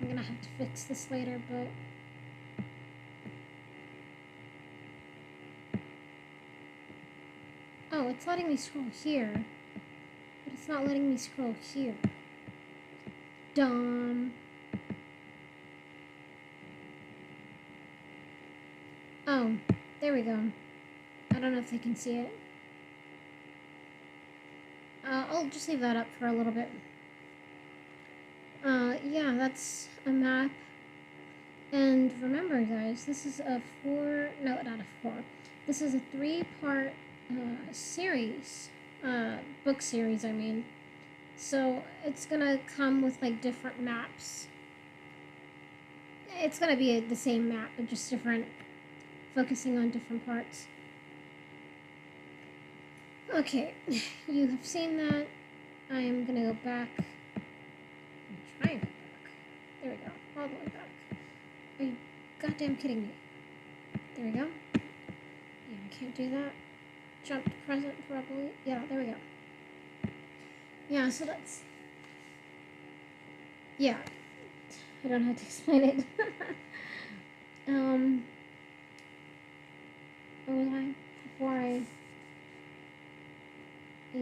I'm gonna have to fix this later, but... Oh, it's letting me scroll here, but it's not letting me scroll here. Dumb. Oh, there we go. I don't know if they can see it. I'll just leave that up for a little bit. Yeah, that's a map. And remember, guys, this is a This is a 3-part series. Book series, I mean. So it's gonna come with, like, different maps. It's gonna be the same map, but just different, focusing on different parts. Okay, you have seen that. I am gonna go back. I'm trying to go back. There we go. All the way back. Are you goddamn kidding me? There we go. Yeah, I can't do that. Jump to present, probably. Yeah, there we go. Yeah, so that's... Yeah. I don't have to explain it. Where was I? Before I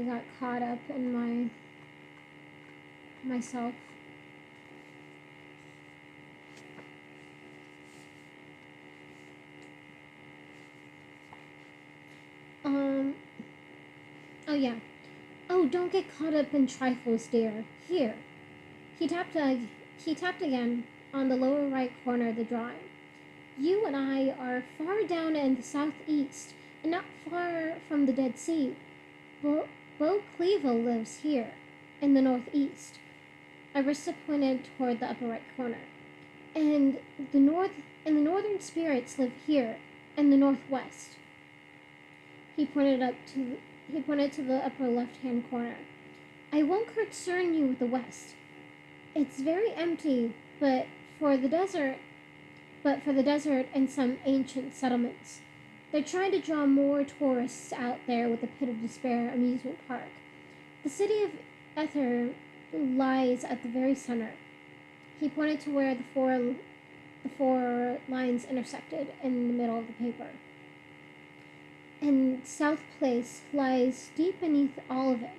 got caught up in myself. Oh yeah. Oh, don't get caught up in trifles, dear. Here. He tapped again on the lower right corner of the drawing. You and I are far down in the southeast, and not far from the Dead Sea. Bo Cleaville lives here, in the northeast. Arista pointed toward the upper right corner. And the northern spirits live here, in the northwest. He pointed to the upper left-hand corner. I won't concern you with the west. It's very empty, but for the desert and some ancient settlements. They're trying to draw more tourists out there with the Pit of Despair amusement park. The city of Ether lies at the very center. He pointed to where the four lines intersected in the middle of the paper. And South Place lies deep beneath all of it.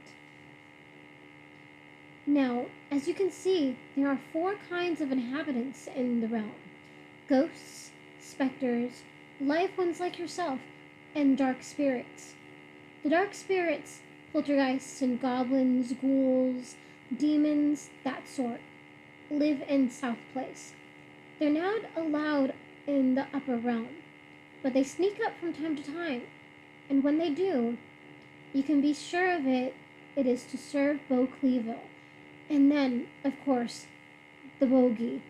Now, as you can see, there are 4 kinds of inhabitants in the realm. Ghosts, specters, live ones like yourself, and dark spirits. The dark spirits, poltergeists and goblins, ghouls, demons, that sort, live in South Place. They're not allowed in the upper realm, but they sneak up from time to time, and when they do, you can be sure of it is to serve Bo Cleaville. And then, of course, the bogey.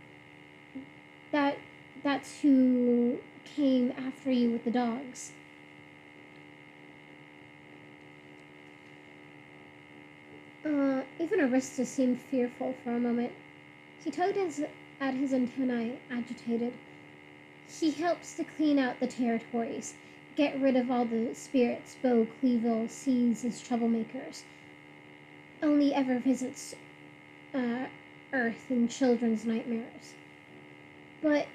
That's who came after you with the dogs. Even Arista seemed fearful for a moment. He tugged at his antennae, agitated. He helps to clean out the territories, get rid of all the spirits Bo Cleaville sees as troublemakers. Only ever visits Earth in children's nightmares. But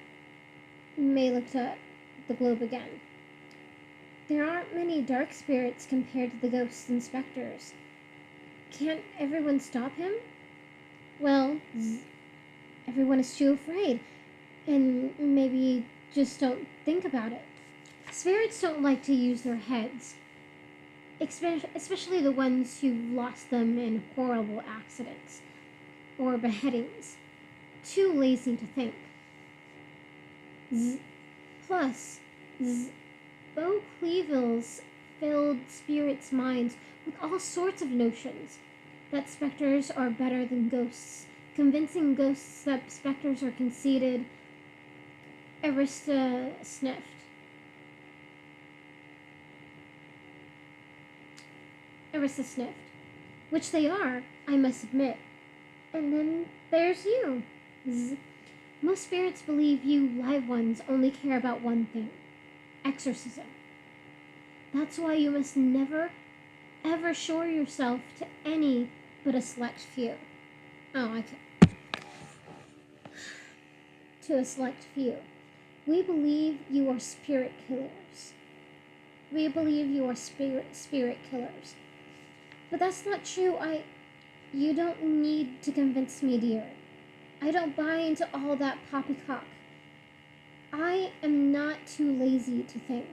May looked at the globe again. There aren't many dark spirits compared to the ghosts and specters. Can't everyone stop him? Well, everyone is too afraid, and maybe just don't think about it. Spirits don't like to use their heads, especially the ones who've lost them in horrible accidents or beheadings. Too lazy to think. Plus, Bo Cleaville's filled spirits' minds with all sorts of notions that specters are better than ghosts, convincing ghosts that specters are conceited. Arista sniffed. Which they are, I must admit. And then there's you. Most spirits believe you live ones only care about one thing: exorcism. That's why you must never, ever show yourself to any but a select few. Oh, to a select few. We believe you are spirit killers. But that's not true. You don't need to convince me, dear. I don't buy into all that poppycock. I am not too lazy to think.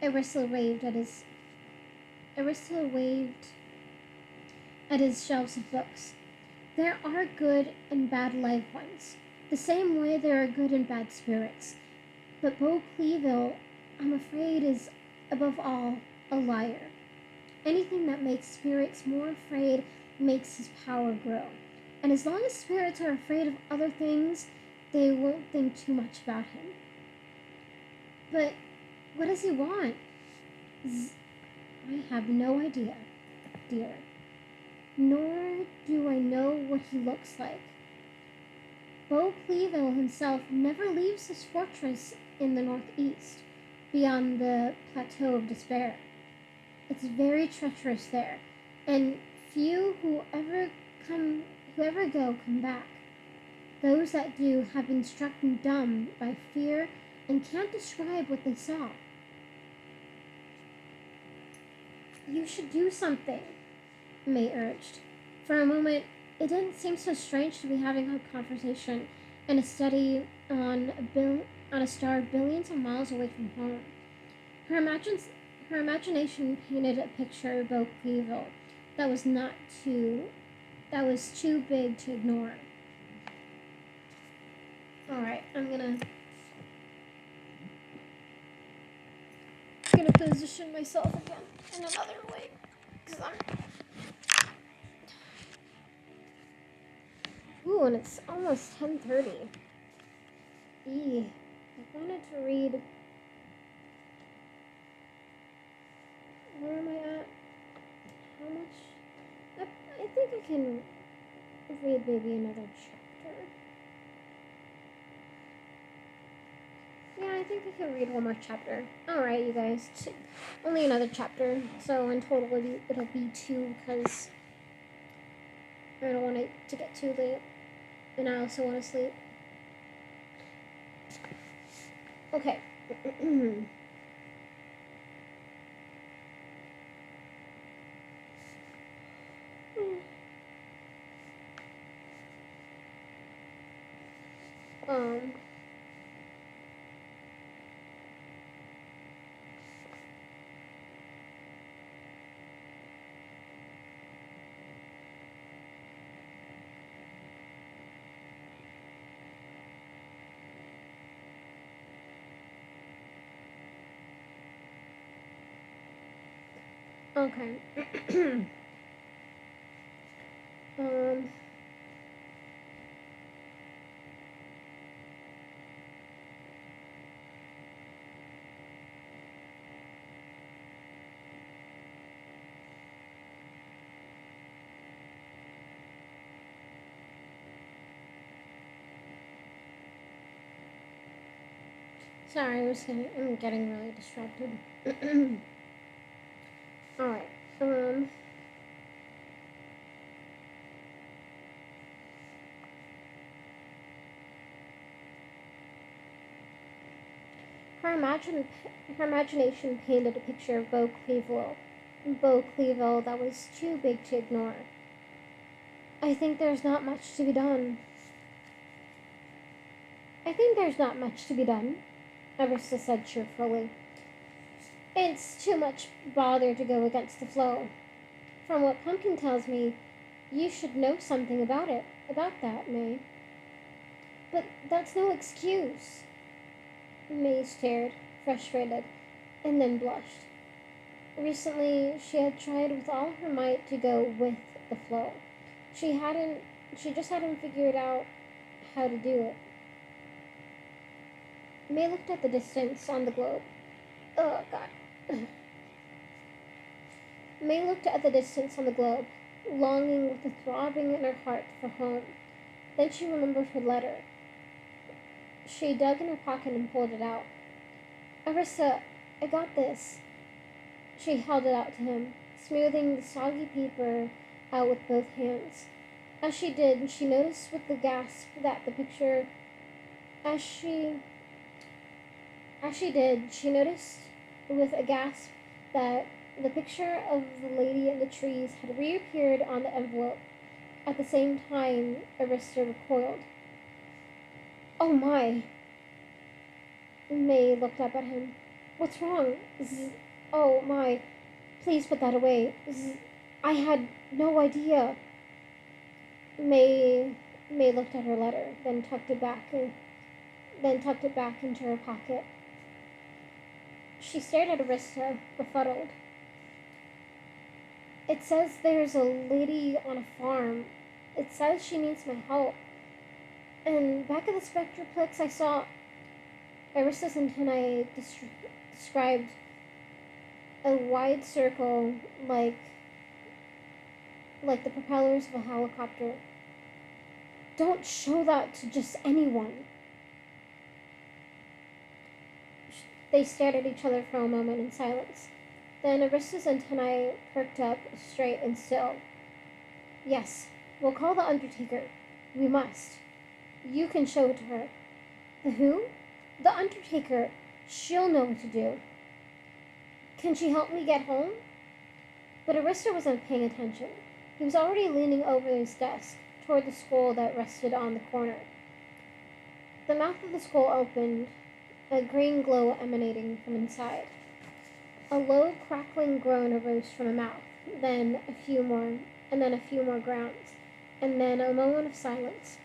Arista waved at his shelves of books. There are good and bad live ones, the same way there are good and bad spirits. But Bo Cleaville, I'm afraid, is, above all, a liar. Anything that makes spirits more afraid makes his power grow. And as long as spirits are afraid of other things, they won't think too much about him. But what does he want? I have no idea, dear. Nor do I know what he looks like. Beau Cleaville himself never leaves his fortress in the northeast, beyond the Plateau of Despair. It's very treacherous there, and few who ever go come back. Those that do have been struck dumb by fear and can't describe what they saw. You should do something, May urged. For a moment, it didn't seem so strange to be having a conversation and a study on a star billions of miles away from home. Her imagination painted a picture of Beau Cleaville that was too big to ignore. Alright, I'm gonna position myself again in another way. Ooh, and it's almost 10:30. I wanted to read. Where am I at? How much? I think I can read maybe another chapter. Yeah, I think I can read one more chapter. Alright, you guys. Only another chapter. So in total, it'll be 2 because I don't want it to get too late. And I also want to sleep. Okay. Okay. Sorry, I'm getting really distracted. Alright. Her imagination painted a picture of Beau Cleaville that was too big to ignore. I think there's not much to be done. Arista said cheerfully. It's too much bother to go against the flow. From what Pumpkin tells me, you should know something about that, May. But that's no excuse. May stared, frustrated, and then blushed. Recently, she had tried with all her might to go with the flow. She just hadn't figured out how to do it. May looked at the distance on the globe. Oh, God. May looked at the distance on the globe, longing with a throbbing in her heart for home. Then she remembered her letter. She dug in her pocket and pulled it out. Arista, I got this. She held it out to him, smoothing the soggy paper out with both hands. As she did, she noticed with a gasp that the picture... As she did, she noticed with a gasp that the picture of the lady in the trees had reappeared on the envelope. At the same time, Arista recoiled. Oh my! May looked up at him. What's wrong? Oh my! Please put that away. I had no idea. May looked at her letter, then tucked it back into her pocket. She stared at Arista, befuddled. It says there's a lady on a farm. It says she needs my help. And back at the Spectroplex, I saw Aristus and Tenai described a wide circle like the propellers of a helicopter. Don't show that to just anyone. They stared at each other for a moment in silence. Then Aristus and Tenai perked up, straight and still. Yes, we'll call the Undertaker. We must. You can show it to her. The who? The Undertaker. She'll know what to do. Can she help me get home? But Arista wasn't paying attention. He was already leaning over his desk, toward the skull that rested on the corner. The mouth of the skull opened, a green glow emanating from inside. A low, crackling groan arose from the mouth, then a few more groans, and then a moment of silence.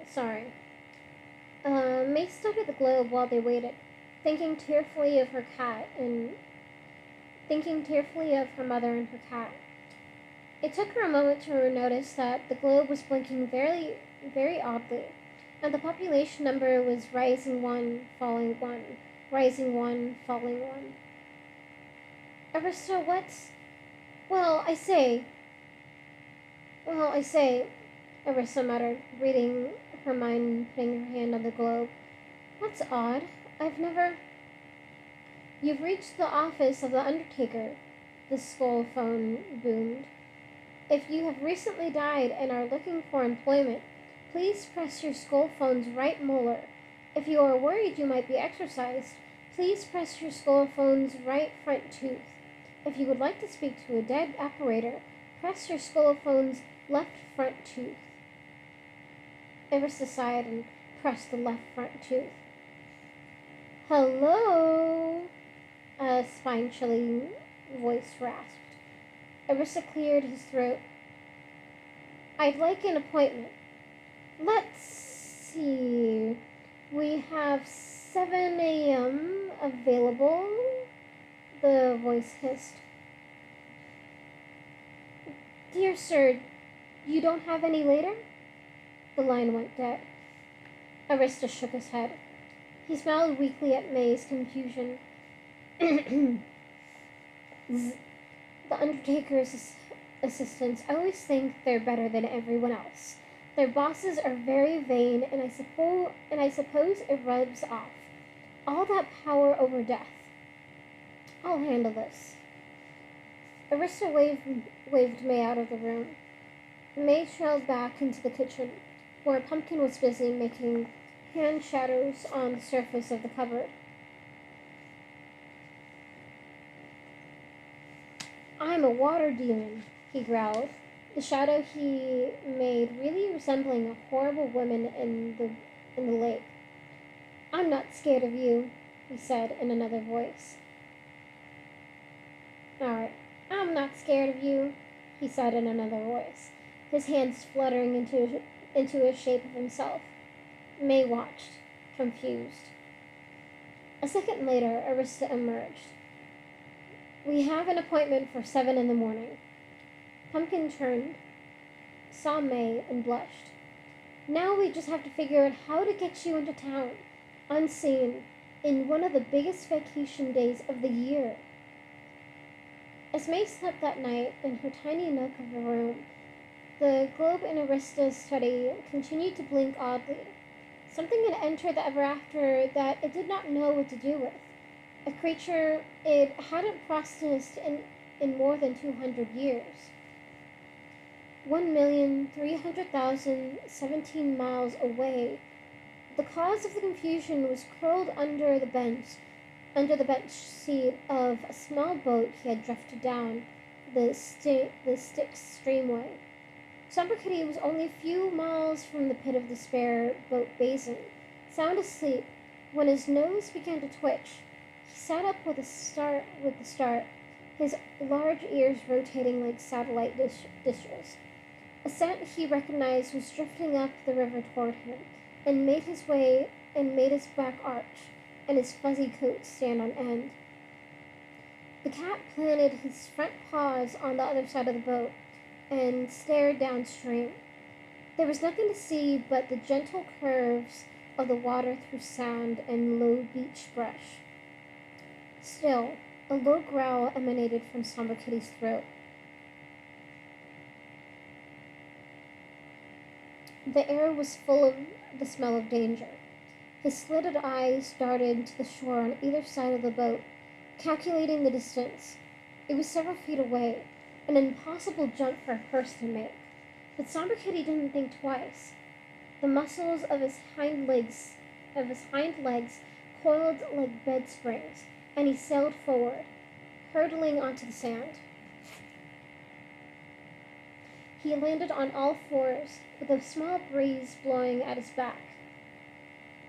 Sorry. May studied the globe while they waited, thinking tearfully of her cat and thinking tearfully of her mother and her cat. It took her a moment to notice that the globe was blinking very, very oddly, and the population number was rising one, falling one, rising one, falling one. Arista, what's... Well, I say, Arista muttered, reading her mind and putting her hand on the globe. That's odd. I've never... You've reached the office of the Undertaker, the skull phone boomed. If you have recently died and are looking for employment, please press your skull phone's right molar. If you are worried you might be exorcised, please press your skull phone's right front tooth. If you would like to speak to a dead operator, press your skull phone's left front tooth. Arista sighed and pressed the left front tooth. Hello? A spine-chilling voice rasped. Arista cleared his throat. I'd like an appointment. Let's see. We have 7 a.m. available, the voice hissed. Dear sir, you don't have any later? The line went dead. Arista shook his head. He smiled weakly at May's confusion. The Undertaker's assistants always think they're better than everyone else. Their bosses are very vain, and I suppose it rubs off. All that power over death. I'll handle this. Arista waved May out of the room. May trailed back into the kitchen, where Pumpkin was busy making hand shadows on the surface of the cupboard. I'm a water demon, he growled, the shadow he made really resembling a horrible woman in the lake. I'm not scared of you, he said in another voice. Alright, I'm not scared of you, he said in another voice, his hands fluttering into a shape of himself. May watched, confused. A second later, Arista emerged. We have an appointment for 7 in the morning. Pumpkin turned, saw May, and blushed. Now we just have to figure out how to get you into town, unseen, in one of the biggest vacation days of the year. As May slept that night in her tiny nook of a room, the globe in Arista's study continued to blink oddly. Something had entered the ever after that it did not know what to do with. A creature it hadn't processed in more than 200 years. 1,300,017 miles away, the cause of the confusion was curled under the bench seat of a small boat he had drifted down the Styx Streamway. Somber Kitty was only a few miles from the pit of despair boat basin, sound asleep, when his nose began to twitch. He sat up with the start, his large ears rotating like satellite dishes. A scent he recognized was drifting up the river toward him, and made his back arch, and his fuzzy coat stand on end. The cat planted his front paws on the other side of the boat and stared downstream. There was nothing to see but the gentle curves of the water through sand and low beach brush. Still, a low growl emanated from Somber Kitty's throat. The air was full of the smell of danger. His slitted eyes darted to the shore on either side of the boat, calculating the distance. It was several feet away, an impossible jump for a horse to make. But Somber Kitty didn't think twice. The muscles of his hind legs coiled like bed springs, and he sailed forward, hurtling onto the sand. He landed on all fours, with a small breeze blowing at his back.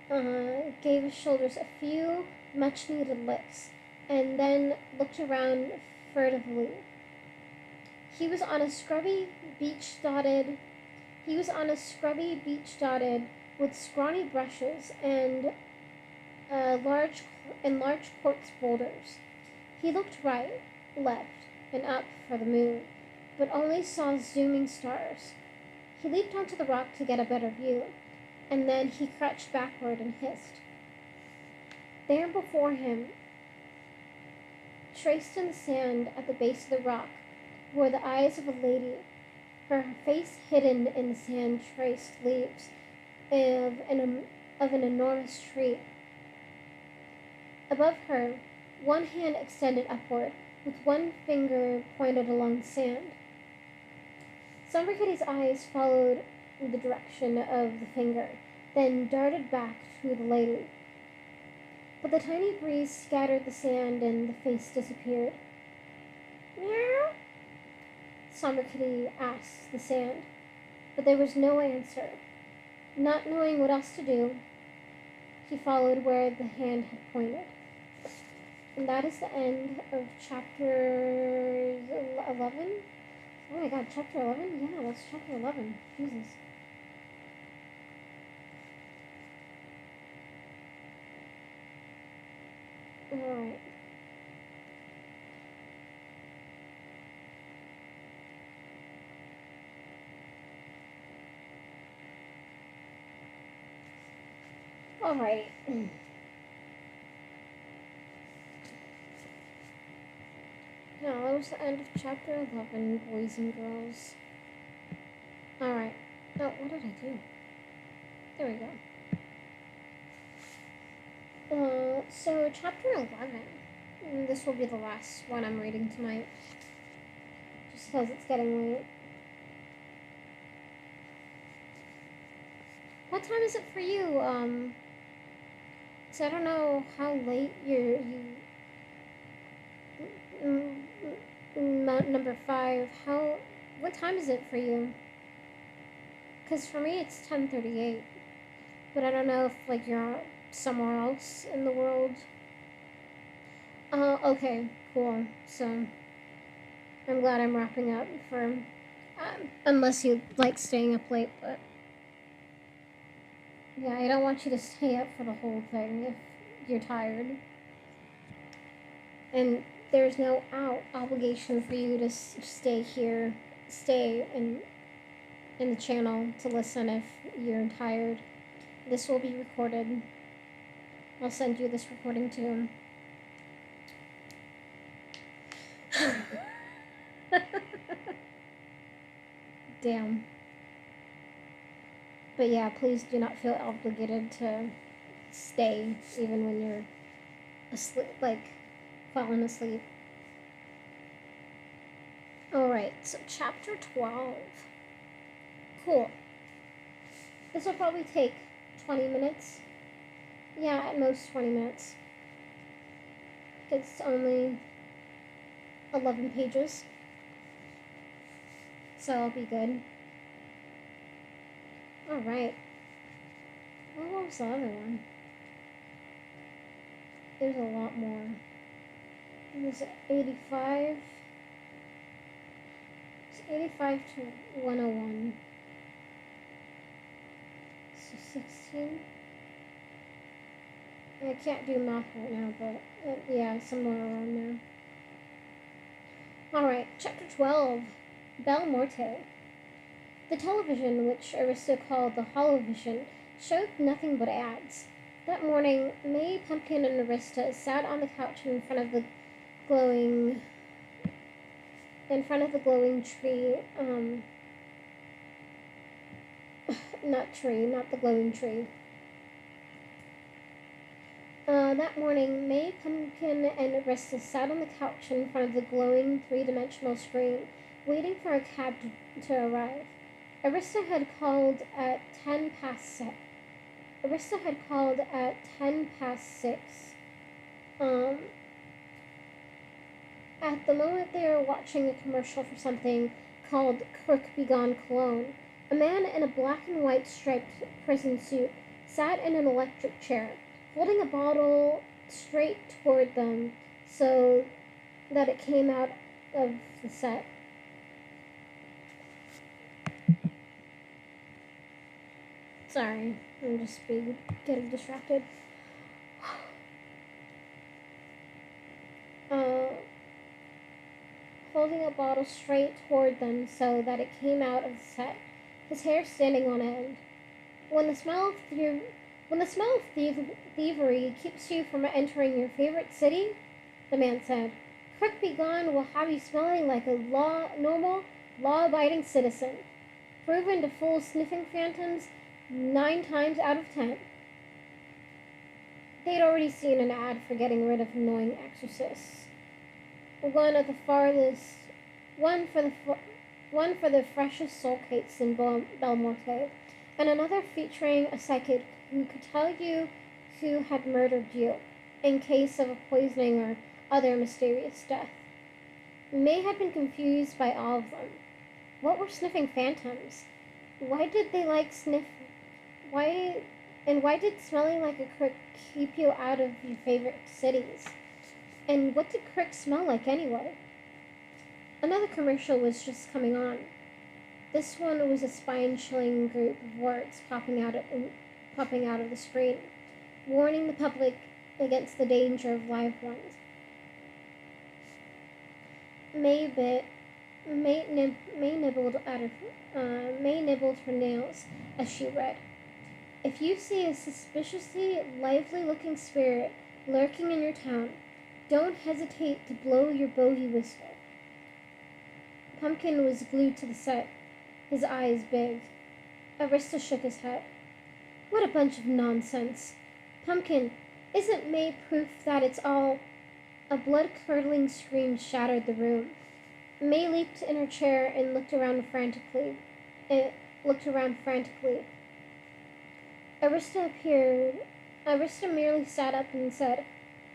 Gave his shoulders a few much-needed licks, and then looked around furtively. He was on a scrubby beach dotted with scrawny brushes and large quartz boulders. He looked right, left, and up for the moon, but only saw zooming stars. He leaped onto the rock to get a better view, and then he crouched backward and hissed. There before him, traced in the sand at the base of the rock, were the eyes of a lady, her face hidden in the sand-traced leaves of an enormous tree. Above her, one hand extended upward, with one finger pointed along the sand. Somber Kitty's eyes followed the direction of the finger, then darted back to the lady. But the tiny breeze scattered the sand and the face disappeared. Meow? Somber Kitty asked the sand, but there was no answer. Not knowing what else to do, he followed where the hand had pointed. And that is the end of chapter 11. Oh my god, chapter 11? Yeah, that's chapter 11. Jesus. Alright. Alright. Now, that was the end of chapter 11, boys and girls. Alright. Oh, what did I do? There we go. So chapter 11. And this will be the last one I'm reading tonight. Just because it's getting late. What time is it for you? So I don't know how late number 5. What time is it for you? Because for me it's 10:38. But I don't know if like you're somewhere else in the world. Okay, cool. So I'm glad I'm wrapping up for unless you like staying up late, but yeah, I don't want you to stay up for the whole thing if you're tired. And there's no obligation for you to stay in the channel to listen if you're tired. This will be recorded. I'll send you this recording too. Damn. But yeah, please do not feel obligated to stay even when you're asleep, like falling asleep. Alright, so chapter 12. Cool. This will probably take 20 minutes. Yeah, at most 20 minutes. It's only 11 pages. so I'll be good. Alright. What was the other one? There's a lot more. It was 85. It's 85 to 101. So 16. I can't do math right now, but yeah, somewhere around there. Alright, chapter 12. Bel Morte. The television, which Arista called the Holovision, showed nothing but ads. That morning, May, Pumpkin, and Arista sat on the couch in front of the glowing tree. Not the glowing tree. That morning, May, Pumpkin, and Arista sat on the couch in front of the glowing three-dimensional screen, waiting for a cab to arrive. Arista had called at 10 past 6. At the moment they were watching a commercial for something called Crook Begone Cologne, a man in a black and white striped prison suit sat in an electric chair, holding a bottle straight toward them so that it came out of the set. Sorry, I'm just getting distracted. Holding a bottle straight toward them so that it came out of the set, his hair standing on end. When the smell of thievery keeps you from entering your favorite city, the man said, Crook Begone will have you smelling like a normal, law-abiding citizen, proven to fool sniffing phantoms 9 times out of 10. They'd already seen an ad for getting rid of annoying exorcists. One for the freshest soul case in Bel Morte, and another featuring a psychic who could tell you who had murdered you, in case of a poisoning or other mysterious death. May had been confused by all of them. What were sniffing phantoms? Why did they like sniff? Why did smelling like a crook keep you out of your favorite cities? And what did Crick smell like anyway? Another commercial was just coming on. This one was a spine-chilling group of words popping out of the screen, warning the public against the danger of live ones. May nibbled her nails as she read. If you see a suspiciously lively-looking spirit lurking in your town, don't hesitate to blow your bogey whistle. Pumpkin was glued to the set, his eyes big. Arista shook his head. What a bunch of nonsense. Pumpkin, isn't May proof that it's all... A blood-curdling scream shattered the room. May leaped in her chair and looked around frantically. Arista appeared. Arista merely sat up and said,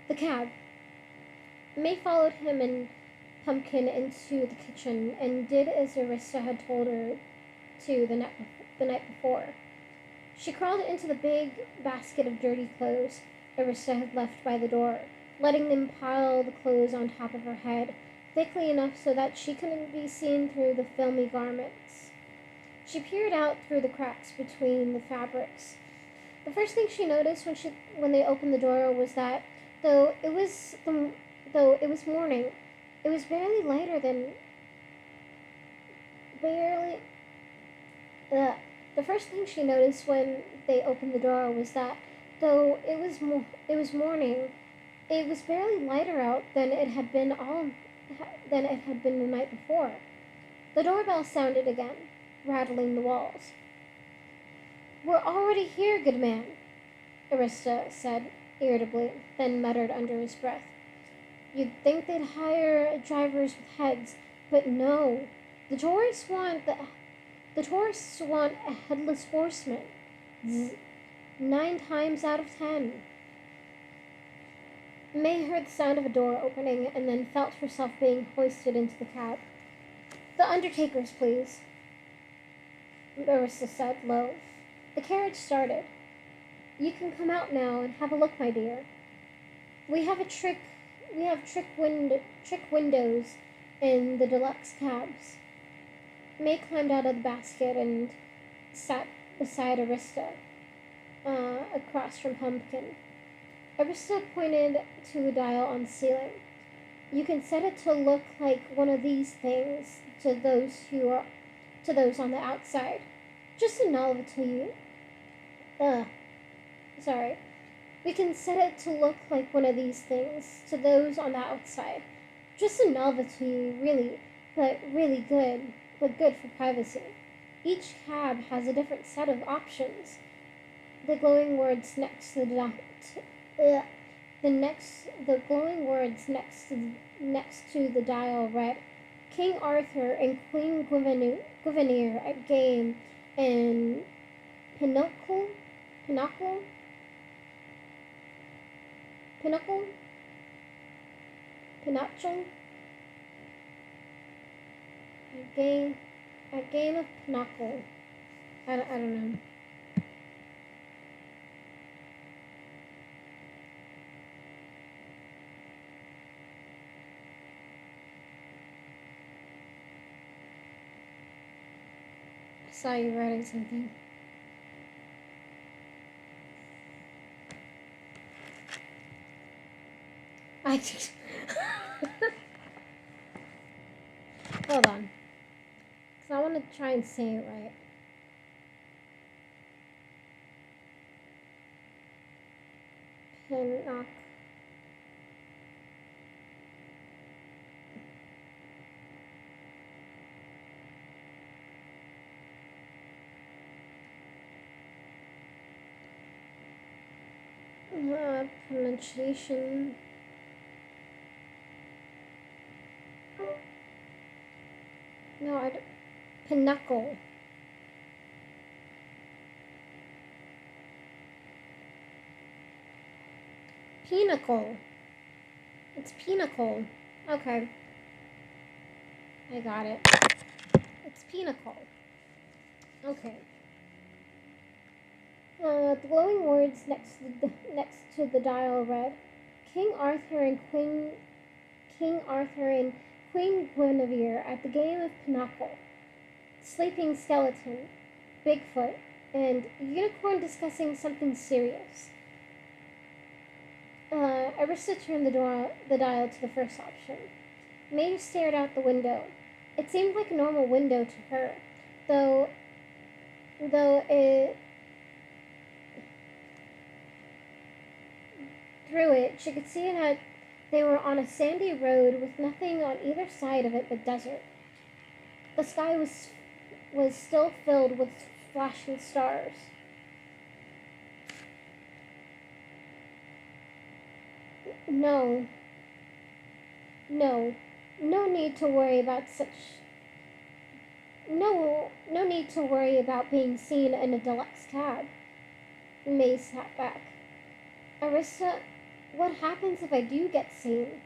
The cab. May followed him and Pumpkin into the kitchen and did as Arista had told her to the night before. She crawled into the big basket of dirty clothes Arista had left by the door, letting them pile the clothes on top of her head, thickly enough so that she couldn't be seen through the filmy garments. She peered out through the cracks between the fabrics. The first thing she noticed when they opened the door was that, though it was morning, it was barely lighter than... The first thing she noticed when they opened the door was that, though it was morning, it was barely lighter out than it had been the night before. The doorbell sounded again, rattling the walls. We're already here, good man, Arista said irritably, then muttered under his breath. You'd think they'd hire drivers with heads, but no. The tourists want a headless horseman. 9 times out of 10. May heard the sound of a door opening and then felt herself being hoisted into the cab. The Undertaker's, please, Arista said low. The carriage started. You can come out now and have a look, my dear. We have trick windows in the deluxe cabs. May climbed out of the basket and sat beside Arista, across from Pumpkin. Arista pointed to a dial on the ceiling. You can set it to look like one of these things to those on the outside. Just a novelty. Sorry. We can set it to look like one of these things to those on the outside. Just a novelty, really, but good for privacy. Each cab has a different set of options. The glowing words next to the dial read, King Arthur and Queen Guinevere at game in Pinnacle a game of Pinnacle. I don't know. I saw you writing something. Hold on. Because I want to try and say it right. Pinnacle. Pronunciation. No, I don't. Pinnacle. Pinnacle. It's Pinnacle. Okay. I got it. It's Pinnacle. Okay. The glowing words next to the dial read, King Arthur and Queen Guinevere at the game of Pinnacle. Sleeping skeleton, Bigfoot, and unicorn discussing something serious. Arista turned the dial to the first option. Maeve stared out the window. It seemed like a normal window to her, though through it, she could see that they were on a sandy road with nothing on either side of it but desert. The sky was still filled with flashing stars. No need to worry about no need to worry about being seen in a deluxe cab. May sat back. Arista, what happens if I do get seen?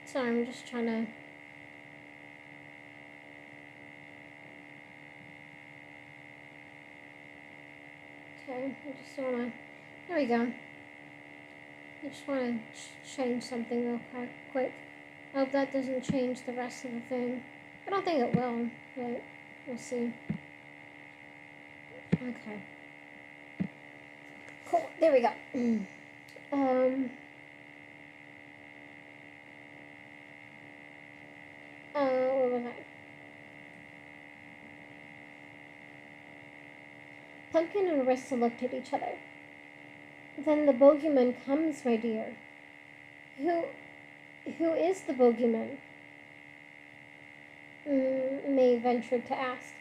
Sorry, I'm just trying to... Okay, I just wanna... There we go. I just wanna change something real quick. I hope that doesn't change the rest of the thing. I don't think it will, but we'll see. Okay. Cool, there we go. Where was I? Pumpkin and Arista looked at each other. Then the bogeyman comes, my dear. Who is the bogeyman? May ventured to ask.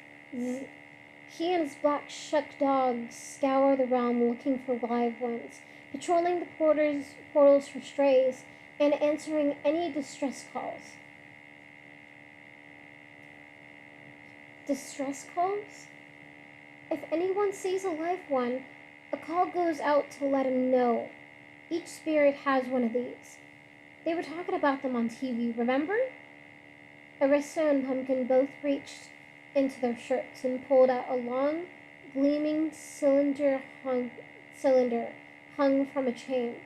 He and his black shuck dogs scour the realm looking for live ones, patrolling the portals for strays, and answering any distress calls. Distress calls? If anyone sees a live one, a call goes out to let him know. Each spirit has one of these. They were talking about them on TV, remember? Arista and Pumpkin both reached into their shirts and pulled out a long, gleaming cylinder hung from a chain.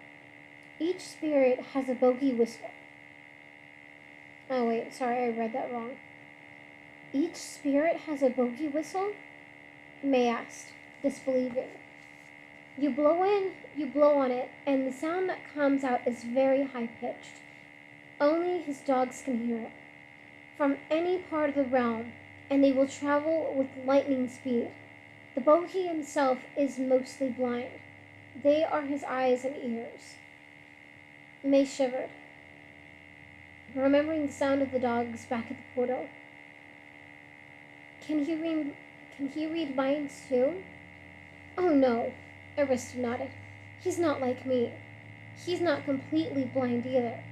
Each spirit has a bogey whistle. Oh wait, sorry, I read that wrong. Each spirit has a bogey whistle? May asked, disbelieving. You blow in, you blow on it, and the sound that comes out is very high-pitched. Only his dogs can hear it. From any part of the realm, and they will travel with lightning speed. The bogey himself is mostly blind. They are his eyes and ears. May shivered, remembering the sound of the dogs back at the portal. Can he read minds too? Oh no, Arista nodded. He's not like me. He's not completely blind either.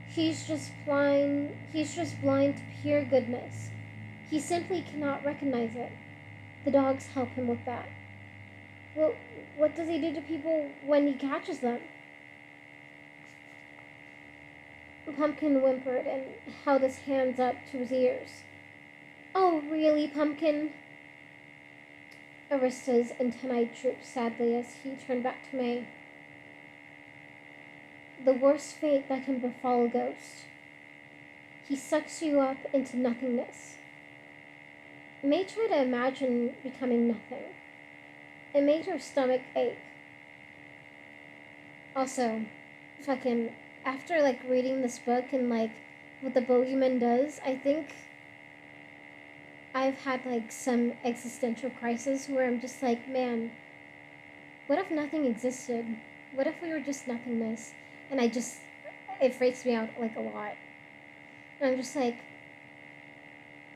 He's just blind to pure goodness. He simply cannot recognize it. The dogs help him with that. Well, what does he do to people when he catches them? Pumpkin whimpered and held his hands up to his ears. Oh, really, Pumpkin? Arista's antennae drooped sadly as he turned back to May. The worst fate that can befall a ghost. He sucks you up into nothingness. May tried to imagine becoming nothing. It made her stomach ache. Also, after reading this book and what the bogeyman does, I think I've had some existential crisis where I'm just man, what if nothing existed? What if we were just nothingness? And it freaks me out a lot. And I'm just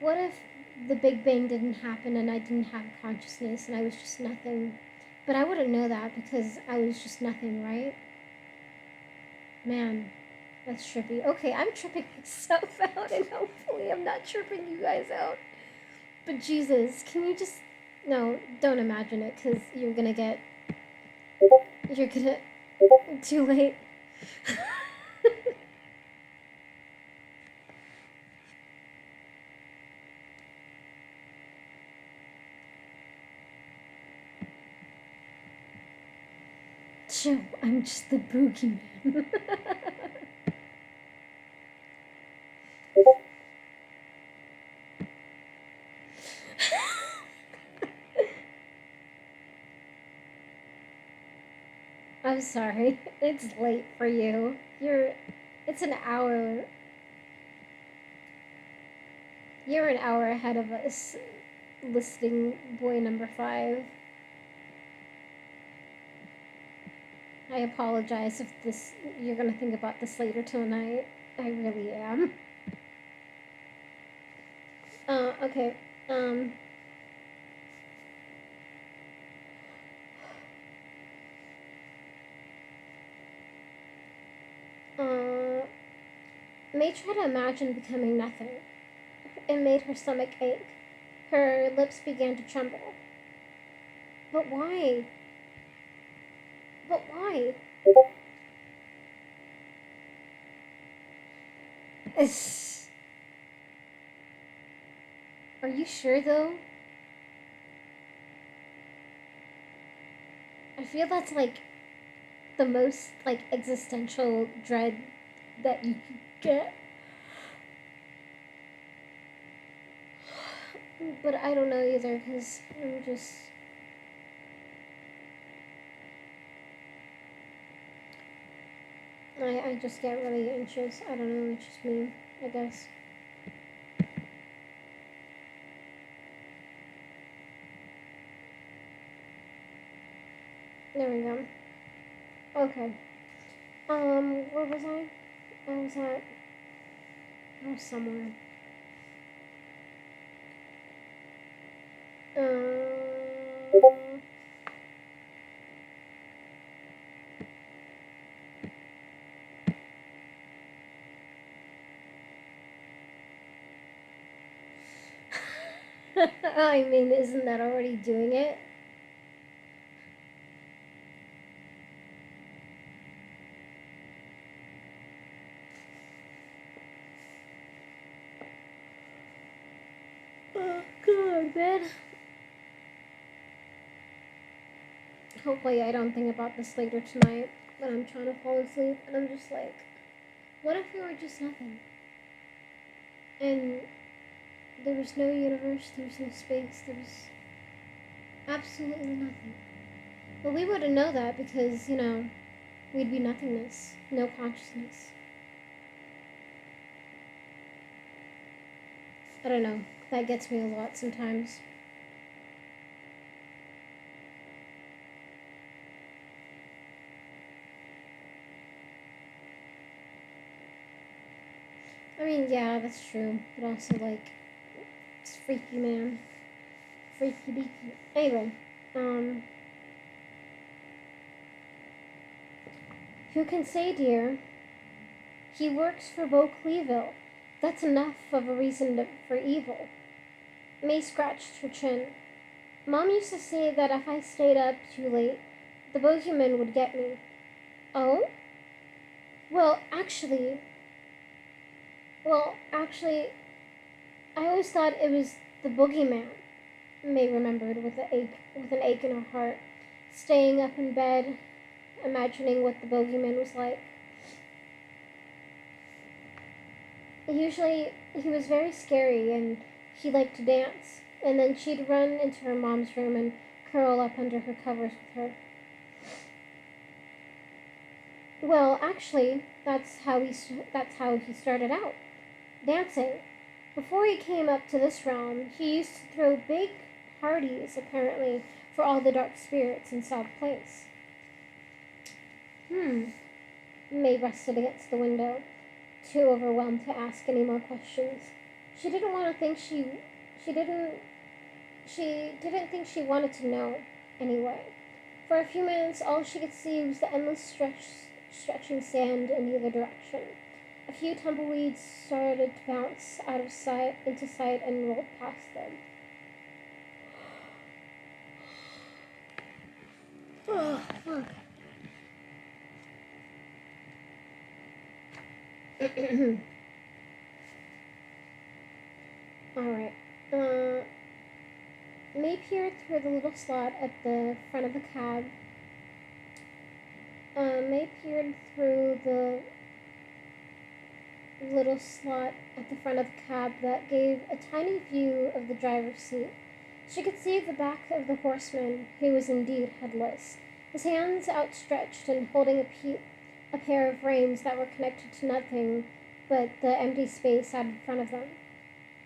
what if the Big Bang didn't happen and I didn't have consciousness and I was just nothing? But I wouldn't know that because I was just nothing, right? Man, that's trippy. Okay, I'm tripping myself out and hopefully I'm not tripping you guys out. But Jesus, can you just... No, don't imagine it because you're gonna... Too late. Chill, I'm just the boogeyman. I'm sorry. It's late for you. It's an hour. You're an hour ahead of us, listing boy number 5. I apologize if you're gonna think about this later tonight. I really am. Okay. May tried to imagine becoming nothing. It made her stomach ache. Her lips began to tremble. But why? But why? Are you sure, though? I feel that's the most existential dread that you could get. But I don't know either because I'm just... I just get really anxious. I don't know, it's just me, I guess. There we go. Okay. Where was I? I was somewhere. I mean, isn't that already doing it? Oh, God, man. Hopefully, I don't think about this later tonight when I'm trying to fall asleep and I'm just like, what if we were just nothing? And there was no universe, there was no space, there was absolutely nothing. But we wouldn't know that because, we'd be nothingness, no consciousness. I don't know. That gets me a lot sometimes. I mean, yeah, that's true. But also, like, it's freaky, man. Freaky deaky. Anyway, um, who can say, dear? He works for Beau Cleaville. That's enough of a reason for evil. May scratched her chin. Mom used to say that if I stayed up too late, the bogeyman would get me. Oh? Well, actually, well, I always thought it was the boogeyman. May remembered with an ache in her heart, staying up in bed, imagining what the bogeyman was like. Usually, he was very scary and he liked to dance, and then she'd run into her mom's room and curl up under her covers with her. Well, actually, that's how he started out, dancing. Before he came up to this realm, he used to throw big parties, apparently, for all the dark spirits in South Place. May rested against the window, too overwhelmed to ask any more questions. She didn't want to think she didn't she didn't think she wanted to know anyway. For a few minutes, all she could see was the endless stretching sand in either direction. A few tumbleweeds started to bounce out of sight into sight and rolled past them. Oh, fuck. Alright. May peered through the little slot at the front of the cab. May peered through the little slot at the front of the cab that gave a tiny view of the driver's seat. She could see the back of the horseman, who was indeed headless, his hands outstretched and holding a pair of reins that were connected to nothing but the empty space out in front of them.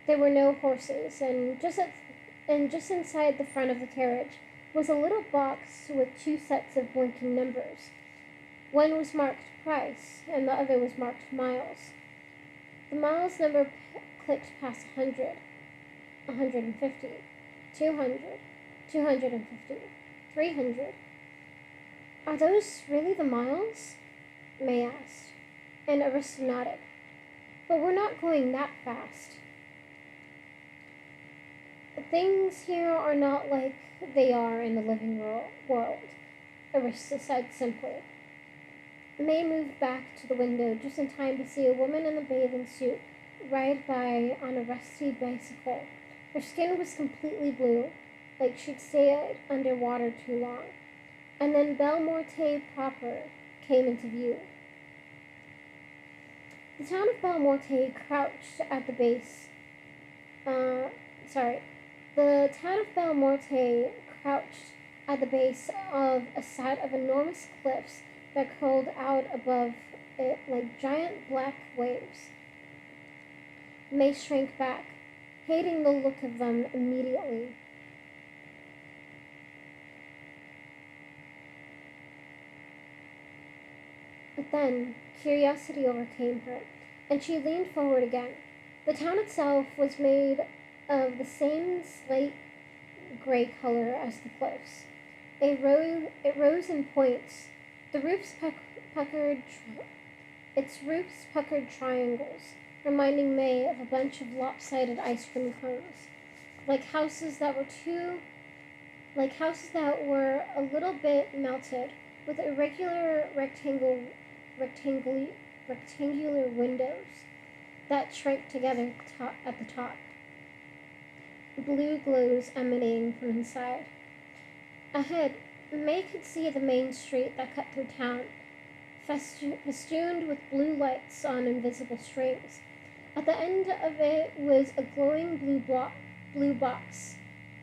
There were no horses, and just inside the front of the carriage was a little box with two sets of blinking numbers. One was marked Price, and the other was marked Miles. The miles number clicked past 100, 150, 200, 250, 300. Are those really the miles? May asked, and Arista nodded. But we're not going that fast. Things here are not like they are in the living world, Arista said simply. May moved back to the window just in time to see a woman in a bathing suit ride by on a rusty bicycle. Her skin was completely blue, like she'd stayed underwater too long. And then Belmorte proper came into view. The town of Belmorte crouched at the base. The town of Belmorte crouched at the base of a set of enormous cliffs that curled out above it like giant black waves. May shrank back, hating the look of them immediately. But then curiosity overcame her, and she leaned forward again. The town itself was made of the same slate gray color as the cliffs. It rose in points. The roofs puckered, its roofs puckered triangles, reminding May of a bunch of lopsided ice cream cones, like houses that were too, like houses that were a little bit melted, with irregular rectangular, rectangular windows that shrank together at the top. Blue glows emanating from inside. Ahead, May could see the main street that cut through town, festooned with blue lights on invisible strings. At the end of it was a glowing blue box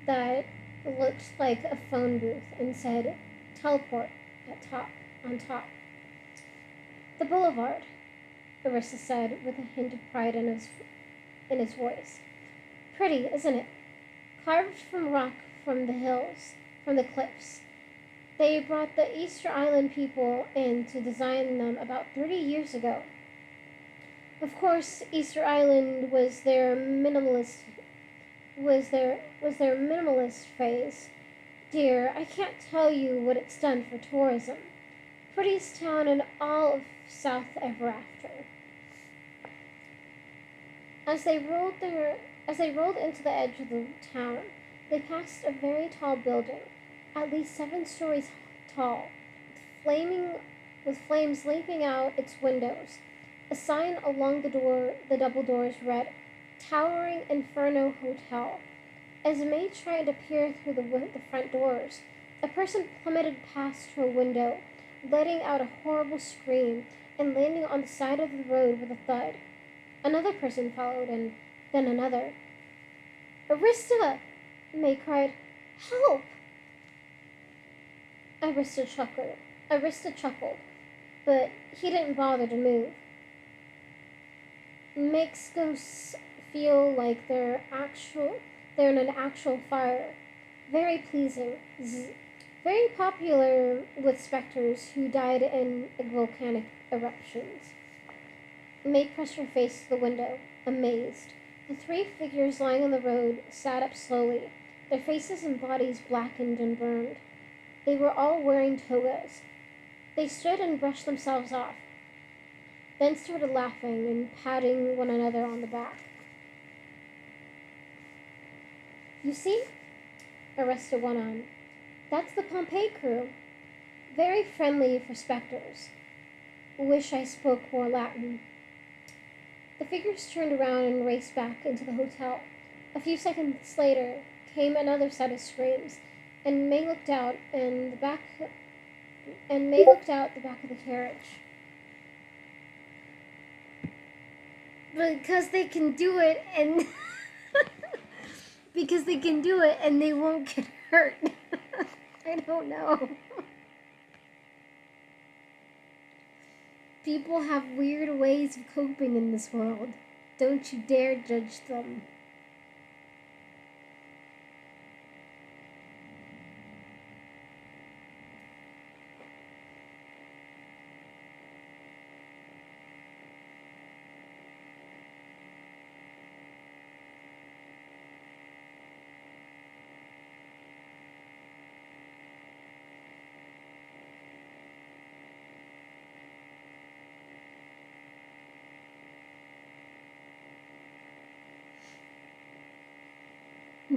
that looked like a phone booth and said "Teleport" on top. The boulevard, Arissa said with a hint of pride in his voice. Pretty, isn't it? Carved from rock from the hills, from the cliffs. They brought the Easter Island people in to design them about 30 years ago. Of course, Easter Island was their minimalist phase. Dear, I can't tell you what it's done for tourism. Prettiest town in all of South ever after. As they rolled into the edge of the town, they passed a very tall building, at least 7 stories tall, with flames leaping out its windows. A sign along the double doors read, "Towering Inferno Hotel." As May tried to peer through the front doors, a person plummeted past her window, letting out a horrible scream and landing on the side of the road with a thud. Another person followed, and then another. "Arista!" May cried. "Help!" Arista chuckled, but he didn't bother to move. Makes ghosts feel like they're in an actual fire. Very pleasing. Very popular with specters who died in volcanic eruptions. May pressed her face to the window, amazed. The 3 figures lying on the road sat up slowly, their faces and bodies blackened and burned. They were all wearing togas. They stood and brushed themselves off, then started laughing and patting one another on the back. "You see?" Arista went on. "That's the Pompeii crew. Very friendly for specters. Wish I spoke more Latin." The figures turned around and raced back into the hotel. A few seconds later came another set of screams, and May looked out the back of the carriage. Because they can do it and because they can do it and they won't get hurt. I don't know. People have weird ways of coping in this world. Don't you dare judge them.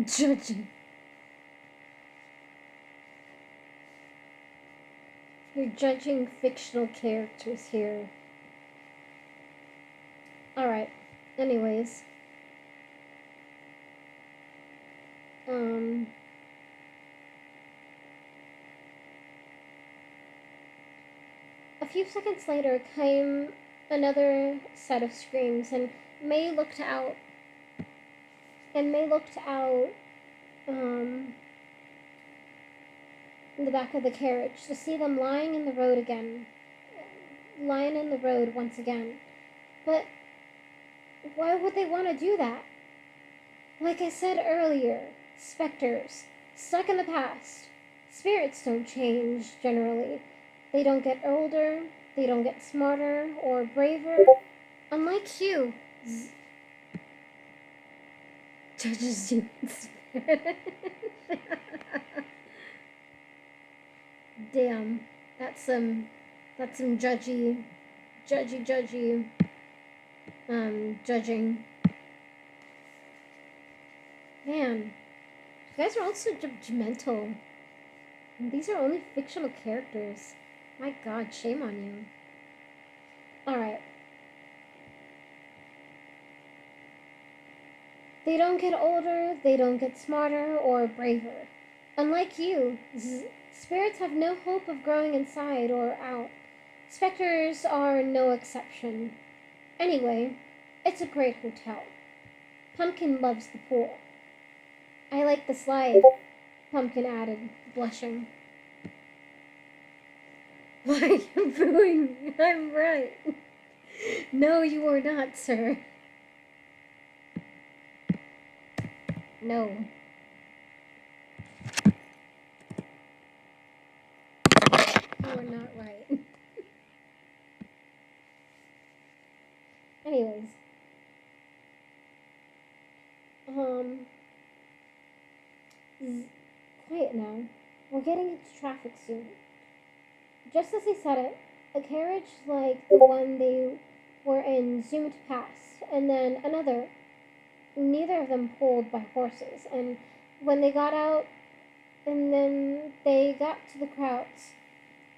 Judging. You're judging fictional characters here. Alright, anyways. A few seconds later came another set of screams, and May looked out in the back of the carriage to see them lying in the road once again. But why would they want to do that? Like I said earlier, specters, stuck in the past. Spirits don't change, generally. They don't get older, they don't get smarter or braver. Unlike you. Judges do in space. Damn, that's some judgy, judging. Man, you guys are also judgmental. And these are only fictional characters. My god, shame on you. Alright. They don't get older, they don't get smarter or braver. Unlike you, spirits have no hope of growing inside or out. Specters are no exception. Anyway, it's a great hotel. Pumpkin loves the pool. I like the slide, Pumpkin added, blushing. Why are you booing? I'm right. No, you are not, sir. No. You are not right. Anyways. Quiet now. We're getting into traffic soon. Just as he said it, a carriage like the one they were in zoomed past, and then another. Neither of them pulled by horses, and when they got out, and then they got to the crowds,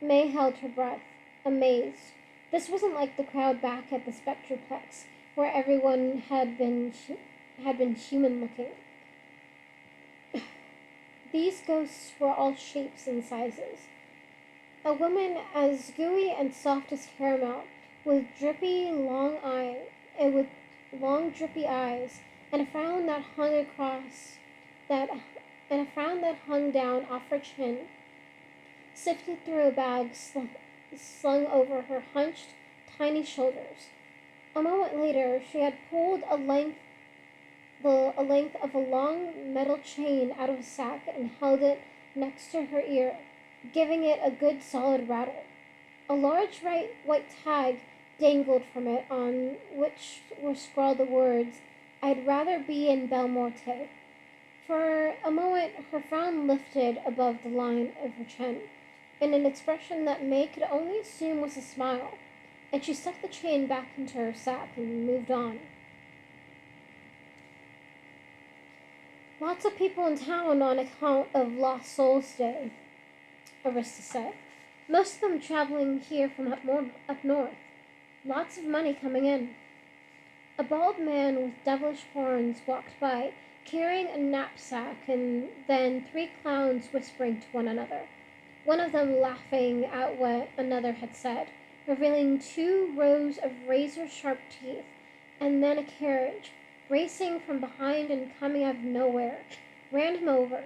May held her breath, amazed. This wasn't like the crowd back at the Spectroplex, where everyone had been human-looking. These ghosts were all shapes and sizes. A woman as gooey and soft as caramel, with with long drippy eyes, and a frown that hung down off her chin, sifted through a bag slung over her hunched, tiny shoulders. A moment later, she had pulled a length of a long metal chain out of a sack and held it next to her ear, giving it a good solid rattle. A large white tag dangled from it, on which were scrawled the words, "I'd rather be in Belmorte." For a moment, her frown lifted above the line of her chin, in an expression that May could only assume was a smile, and she stuck the chain back into her sack and moved on. Lots of people in town on account of Lost Souls Day, Arista said. Most of them traveling here from up north. Lots of money coming in. A bald man with devilish horns walked by, carrying a knapsack, and then three clowns whispering to one another, one of them laughing at what another had said, revealing 2 rows of razor-sharp teeth, and then a carriage, racing from behind and coming out of nowhere, ran him over.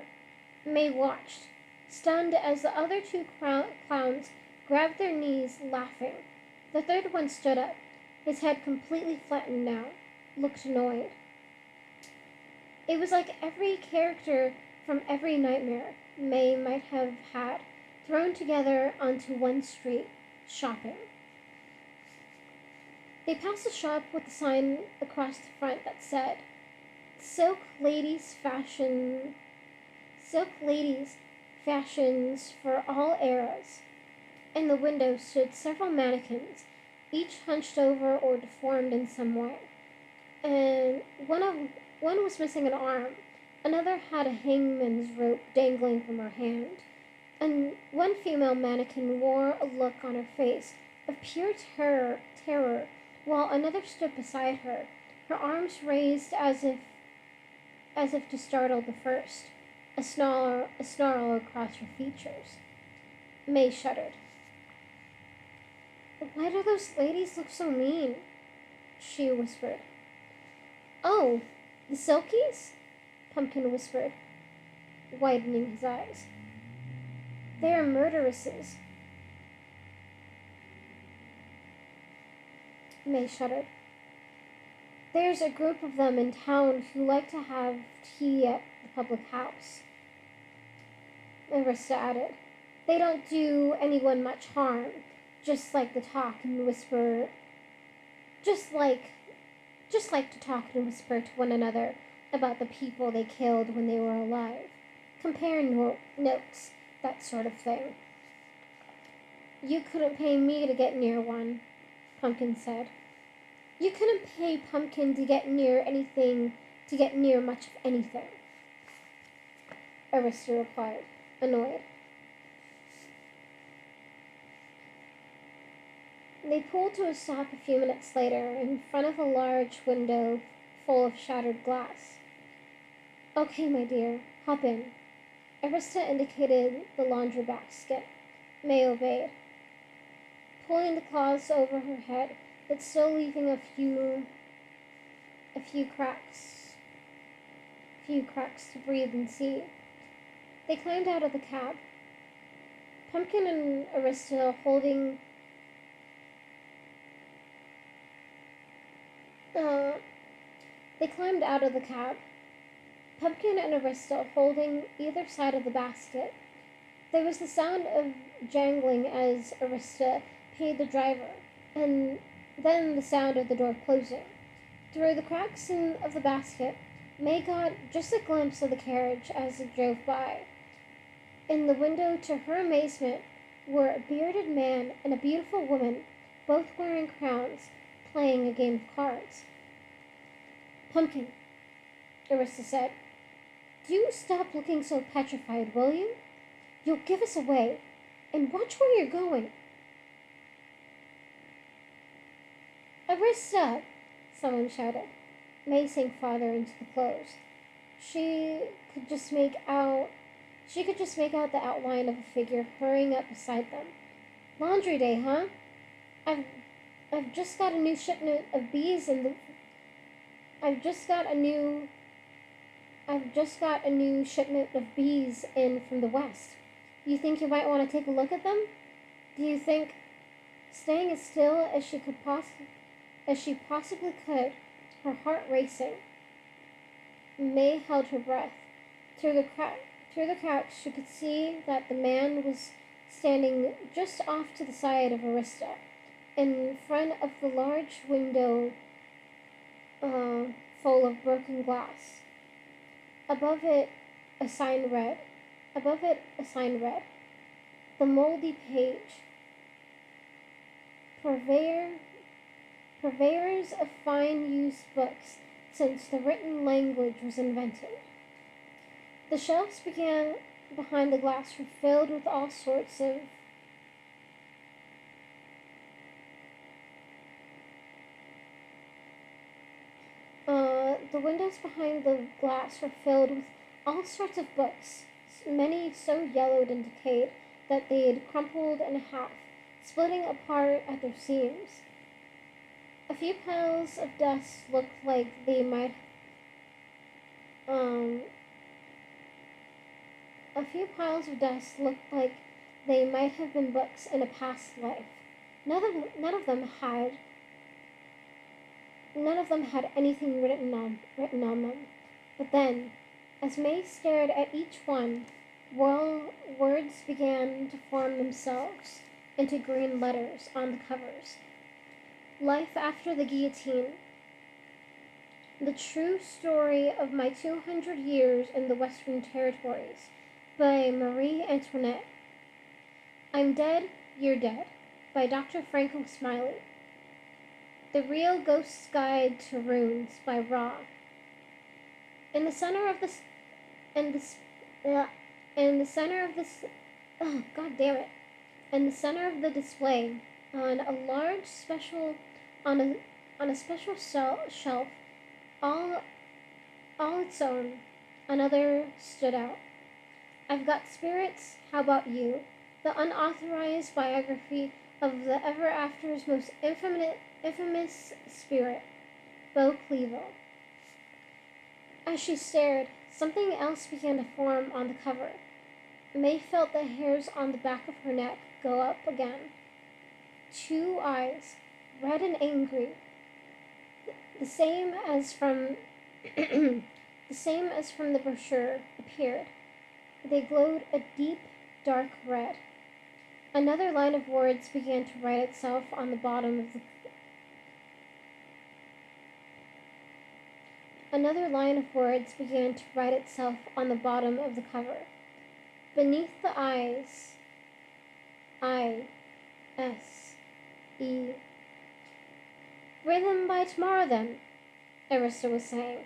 May watched, stunned as the other 2 clowns grabbed their knees, laughing. The third one stood up, his head completely flattened now, looked annoyed. It was like every character from every nightmare May might have had, thrown together onto one street, shopping. They passed a shop with a sign across the front that said, Silk Ladies Fashions for All Eras. In the window stood several mannequins, each hunched over or deformed in some way. And one was missing an arm, another had a hangman's rope dangling from her hand, and one female mannequin wore a look on her face of pure terror, while another stood beside her, her arms raised as if to startle the first, a snarl across her features. May shuddered. Why do those ladies look so mean? She whispered. Oh, the Silkies? Pumpkin whispered, widening his eyes. They are murderesses. May shuddered. There's a group of them in town who like to have tea at the public house. Arista added. They don't do anyone much harm, just like to talk and whisper to one another about the people they killed when they were alive. Compare notes, that sort of thing. You couldn't pay me to get near one, Pumpkin said. You couldn't pay Pumpkin to get near anything, to get near much of anything, Arista replied, annoyed. They pulled to a stop a few minutes later in front of a large window full of shattered glass. Okay, my dear, hop in. Arista indicated the laundry basket. May obeyed, pulling the cloths over her head, but still leaving a few cracks to breathe and see. They climbed out of the cab. Pumpkin and Arista holding They climbed out of the cab, Pumpkin and Arista holding either side of the basket. There was the sound of jangling as Arista paid the driver, and then the sound of the door closing. Through the cracks of the basket, May got just a glimpse of the carriage as it drove by. In the window, to her amazement, were a bearded man and a beautiful woman, both wearing crowns, playing a game of cards. Pumpkin, Arista said, do stop looking so petrified, will you? You'll give us away, and watch where you're going. Arista! Someone shouted. May sank farther into the clothes. She could just make out the outline of a figure hurrying up beside them. Laundry day, huh? I've just got a new shipment of bees in the I've just got a new shipment of bees in from the west. You think you might want to take a look at them? Do you think, staying as still as she possibly could, her heart racing, May held her breath. Through the couch, she could see that the man was standing just off to the side of Arista, in front of the large window full of broken glass. Above it, a sign read, the moldy page, purveyors of fine used books since the written language was invented. The shelves behind the glass were filled with all sorts of the windows behind the glass were filled with all sorts of books, many so yellowed and decayed that they had crumpled in half, splitting apart at their seams. A few piles of dust looked like they might have been books in a past life. None of them had anything written on them. But then, as May stared at each one, words began to form themselves into green letters on the covers. Life After the Guillotine. The True Story of My 200 Years in the Western Territories by Marie Antoinette. I'm Dead, You're Dead by Dr. Franco Smiley. The Real Ghost's Guide to Runes by Ra. In the center of the display, on a special shelf, all its own, another stood out. I've Got Spirits, How About You? The unauthorized biography of the Ever After's most infamous spirit, Bo Clevo. As she stared, something else began to form on the cover. May felt the hairs on the back of her neck go up again. Two eyes, red and angry, the same as from the brochure, appeared. They glowed a deep, dark red. Another line of words began to write itself on the bottom of Another line of words began to write itself on the bottom of the cover. Beneath the eyes, I, S, E. Bring them by tomorrow, then, Arista was saying.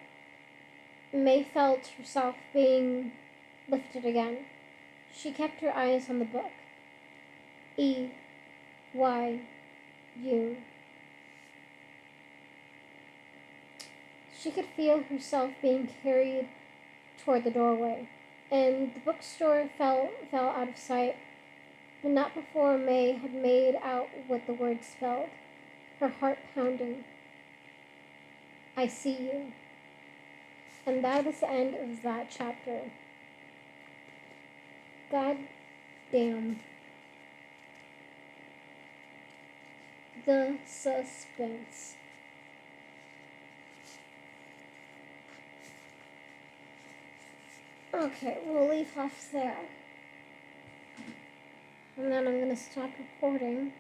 May felt herself being lifted again. She kept her eyes on the book. E, Y, U. She could feel herself being carried toward the doorway, and the bookstore fell out of sight, but not before May had made out what the words spelled, her heart pounding. I see you. And that is the end of that chapter. God damn. The suspense. Okay, we'll leave off there. And then I'm going to stop recording.